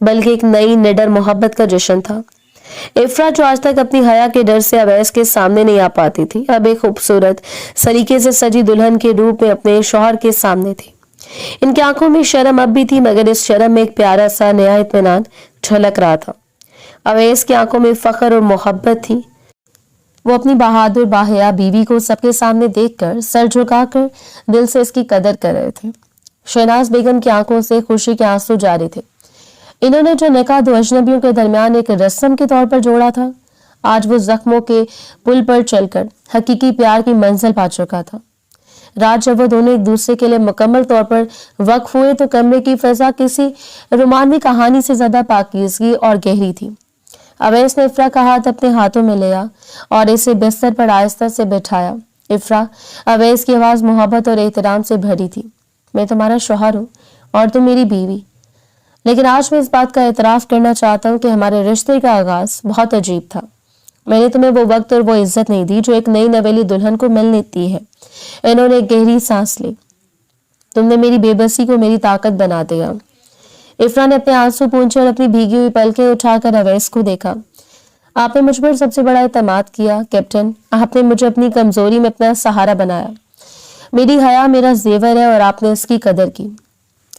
बल्कि एक नई निडर मोहब्बत का जश्न था। इफ्रा, जो आज तक अपनी हया के डर से अवैस के सामने नहीं आ पाती थी, अब एक खूबसूरत सलीके से सजी दुल्हन के रूप में अपने शौहर के सामने थी। इनकी आंखों में शर्म अब भी थी, मगर इस शर्म में एक प्यारा सा नया इत्मीनान झलक रहा था। अवैस की आंखों में फख्र और मोहब्बत थी। वो अपनी बहादुर बाहया बीवी को सबके सामने देखकर सर झुकाकर दिल से इसकी कदर कर रहे थे। शहनाज बेगम की आंखों से खुशी के आंसू जारी थे। इन्होंने जो निकाह दो अजनबियों के दरमियान एक रस्म के तौर पर जोड़ा था, आज वो जख्मों के पुल पर चलकर हकीकी प्यार की मंजिल पा चुका था। रात जब वो दोनों एक दूसरे के लिए मुकम्मल तौर पर वक्फ हुए तो कमरे की फजा किसी रोमानवी कहानी से ज्यादा पाकीज़गी और गहरी थी। अवैस ने इफ्रा का हाथ अपने हाथों में लिया और इसे बिस्तर पर आहिस्ता से बिठाया। इफ्रा, अवैस की आवाज मोहब्बत और एहतराम से भरी थी। मैं तुम्हारा शौहर हूँ और तुम मेरी बीवी। लेकिन आज मैं इस बात का एतराफ़ करना चाहता हूँ कि हमारे रिश्ते का आगाज़ बहुत अजीब था। मैंने तुम्हें वो वक्त और वो इज्जत नहीं दी जो एक नई नवेली दुल्हन को मिलती है। इन्होंने एक गहरी सांस ली। तुमने मेरी बेबसी को मेरी ताकत बना दिया। इफ्रा ने अपने आंसू पोंछे और अपनी भीगी हुई पलकें उठाकर अवैस को देखा। आपने मुझ पर सबसे बड़ा एतमाद किया कैप्टन। आपने मुझे अपनी कमजोरी में अपना सहारा बनाया। मेरी हया मेरा जेवर है और आपने इसकी कदर की।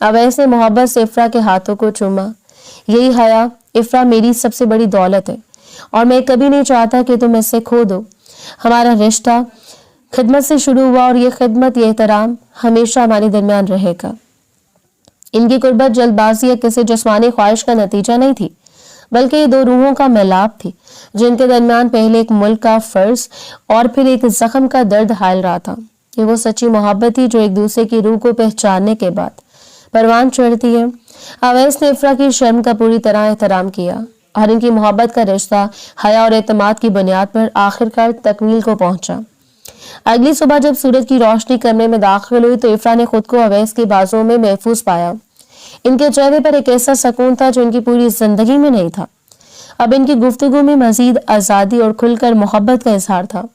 अवैस ने मोहब्बत से इफ्रा के हाथों को चूमा। यही हया इफ्रा मेरी सबसे बड़ी दौलत है और मैं कभी नहीं चाहता कि तुम इससे खो दो। हमारा रिश्ता खिदमत से शुरू हुआ और ये खिदमत ये एहतराम हमेशा हमारे दरमियान रहेगा। इनकी कुर्बत जल्दबाजी या किसी जिस्मानी ख्वाहिश का नतीजा नहीं थी, बल्कि ये दो रूहों का मिलाप थी जिनके दरमियान पहले एक मुल्क का फर्ज और फिर एक जख्म का दर्द हायल रहा था। ये वो सच्ची मोहब्बत थी जो एक दूसरे की रूह को पहचानने के बाद परवान चढ़ती है। अवैस ने इफ्रा की शर्म का पूरी तरह एहतराम किया और इनकी मोहब्बत का रिश्ता हया और एतमाद की बुनियाद पर आखिरकार तकमील को पहुंचा। अगली सुबह जब सूरज की रोशनी कमरे में दाखिल हुई तो इफ्रा ने खुद को अवैस की बाजुओं में महफूज पाया। इनके चेहरे पर एक ऐसा सुकून था जो इनकी पूरी जिंदगी में नहीं था। अब इनकी गुफ्तगू में मजीद आज़ादी और खुलकर मोहब्बत का इजहार था।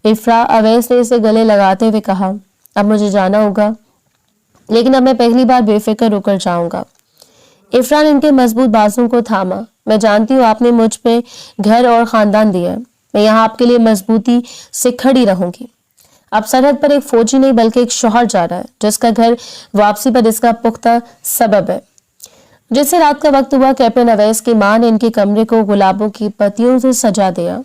इफ्रा, अवैस ने इसे गले लगाते हुए कहा, अब मुझे जाना होगा, लेकिन अब मैं पहली बार बेफिक्र रुकर जाऊंगा। इफ्रा ने इनके मजबूत बाजुओं को थामा। मैं जानती हूँ आपने मुझ पे घर और खानदान दिया है। मैं यहाँ आपके लिए मजबूती से खड़ी रहूंगी। अब सरहद पर एक फौजी नहीं बल्कि एक शौहर जा रहा है जिसका घर वापसी पर इसका पुख्ता सबब है। जिससे रात का वक्त हुआ, कैप्टन अवैस की मां ने इनके कमरे को गुलाबों की पत्तियों से सजा दिया।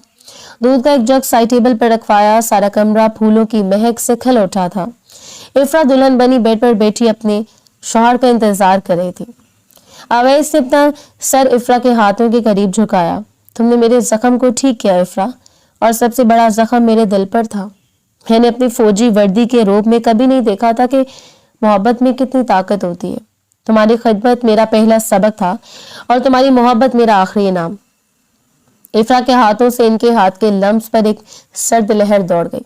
दूध का एक जग साइड टेबल पर रखवाया। सारा कमरा फूलों की महक से खिल उठा था। इफ्रा दुल्हन बनी बेड पर बैठी अपने शौहर का इंतजार कर रही थी। अवैस ने अपना सर इफ्रा के हाथों के करीब झुकाया। तुमने मेरे जख्म को ठीक किया इफ्रा, और सबसे बड़ा जख्म मेरे दिल पर था। मैंने अपनी फौजी वर्दी के रोब में कभी नहीं देखा था कि मोहब्बत में कितनी ताकत होती है। तुम्हारी खिदमत मेरा पहला सबक था और तुम्हारी मोहब्बत मेरा आखिरी इनाम। इफ्रा के हाथों से इनके हाथ के लम्स पर एक सर्द लहर दौड़ गई।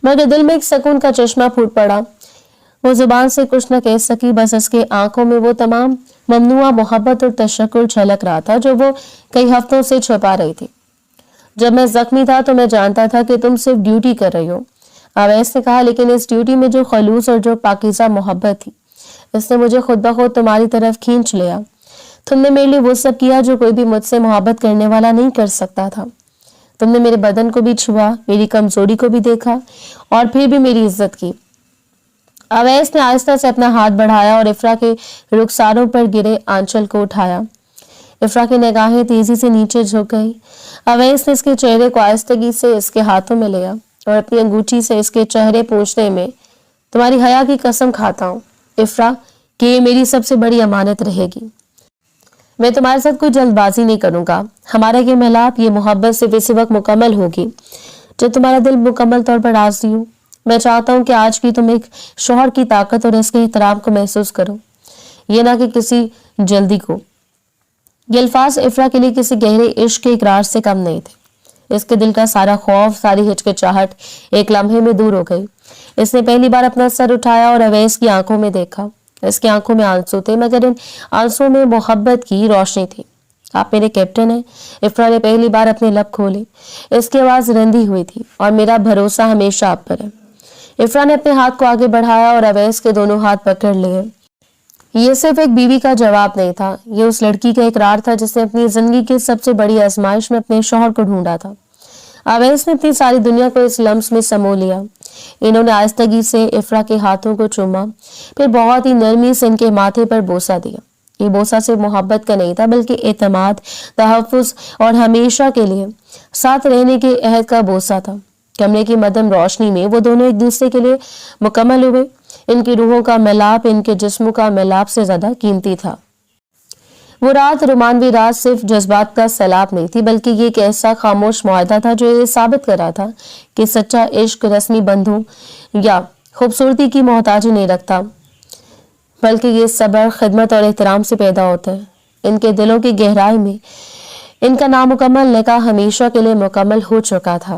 मगर दिल में एक सुकून का चश्मा फूट पड़ा। वो जुबान से कुछ न कह सकी, बस उसके आंखों में वो तमाम ममनुआ मोहब्बत और तशक्कुर झलक रहा था जो वो कई हफ्तों से छुपा रही थी। जब मैं जख्मी था तो मैं जानता था कि तुम सिर्फ ड्यूटी कर रही हो, अवैस ने कहा, लेकिन इस ड्यूटी में जो खलूस और जो पाकीज़ा मोहब्बत थी इसने मुझे खुद ब खुद तुम्हारी तरफ खींच लिया। तुमने मेरे लिए वो सब किया जो कोई भी मुझसे मोहब्बत करने वाला नहीं कर सकता था। तुमने मेरे बदन को भी छुआ, मेरी कमजोरी को भी देखा और फिर भी मेरी इज्जत की। अवैस ने आहिस्ता से अपना हाथ बढ़ाया और इफ्रा के रुखसारों पर गिरे आंचल को उठाया। इफ्रा की निगाहें तेजी से नीचे झुक गई। अवैस ने इसके चेहरे को आहिस्तगी से इसके हाथों में लिया और अपनी अंगूठी से इसके चेहरे पोंछने में, तुम्हारी हया की कसम खाता हूँ इफ्रा कि ये मेरी सबसे बड़ी अमानत रहेगी। मैं तुम्हारे साथ कोई जल्दबाजी नहीं करूंगा। हमारा ये मिलाप, ये मोहब्बत सिर्फ इसी वक्त मुकम्मल होगी जब तुम्हारा दिल मुकम्मल तौर पर राजी हो। मैं चाहता हूँ कि आज की तुम एक शौहर की ताकत और इसके एहतराम को महसूस करो, ये ना कि किसी जल्दी को। ये अल्फाज इफ्रा के लिए किसी गहरे इश्क के इकरार से कम नहीं थे। इसके दिल का सारा खौफ, सारी हिचकिचाहट एक लम्हे में दूर हो गई। इसने पहली बार अपना सर उठाया और अवैस की आंखों में देखा। इसकी आंखों में आंसू थे, मगर इन आंसुओं में मोहब्बत की रोशनी थी। आप मेरे कैप्टन हैं। इफ्रा ने पहली बार अपने लब खोले। इसकी आवाज रंधी हुई थी, और मेरा भरोसा हमेशा आप पर है। इफ्रा ने अपने हाथ को आगे बढ़ाया और अवैस के दोनों हाथ पकड़ लिए। ये सिर्फ एक बीवी का जवाब नहीं था, ये उस लड़की का इकरार था जिसने अपनी जिंदगी की सबसे बड़ी आजमाइश में अपने शौहर को ढूंढा था। अवैस ने अपनी सारी दुनिया को इस लम्स में समो लिया। इन्होंने आहिस्तगी से इफ्रा के हाथों को चूमा, फिर बहुत ही नरमी से इनके माथे पर बोसा दिया। ये बोसा सिर्फ मोहब्बत का नहीं था, बल्कि एतमाद, तहफ़्फ़ुज़ और हमेशा के लिए साथ रहने के अहद का बोसा था। कमरे की मध्यम रोशनी में वो दोनों एक दूसरे के लिए मुकम्मल हुए। इनकी रूहों का मिलाप इनके जिस्मों का मिलाप से ज्यादा कीमती था। वो रात, रोमानवी रात, सिर्फ जज्बात का सैलाब नहीं थी, बल्कि ये एक ऐसा खामोश मुआहदा था जो ये साबित कर रहा था कि सच्चा इश्क रस्मी बंधों या खूबसूरती की मोहताजी नहीं रखता, बल्कि ये सब्र, खिदमत और एहतराम से पैदा होता है। इनके दिलों की गहराई में इनका नामुकम्मल निकाह हमेशा के लिए मुकम्मल हो चुका था।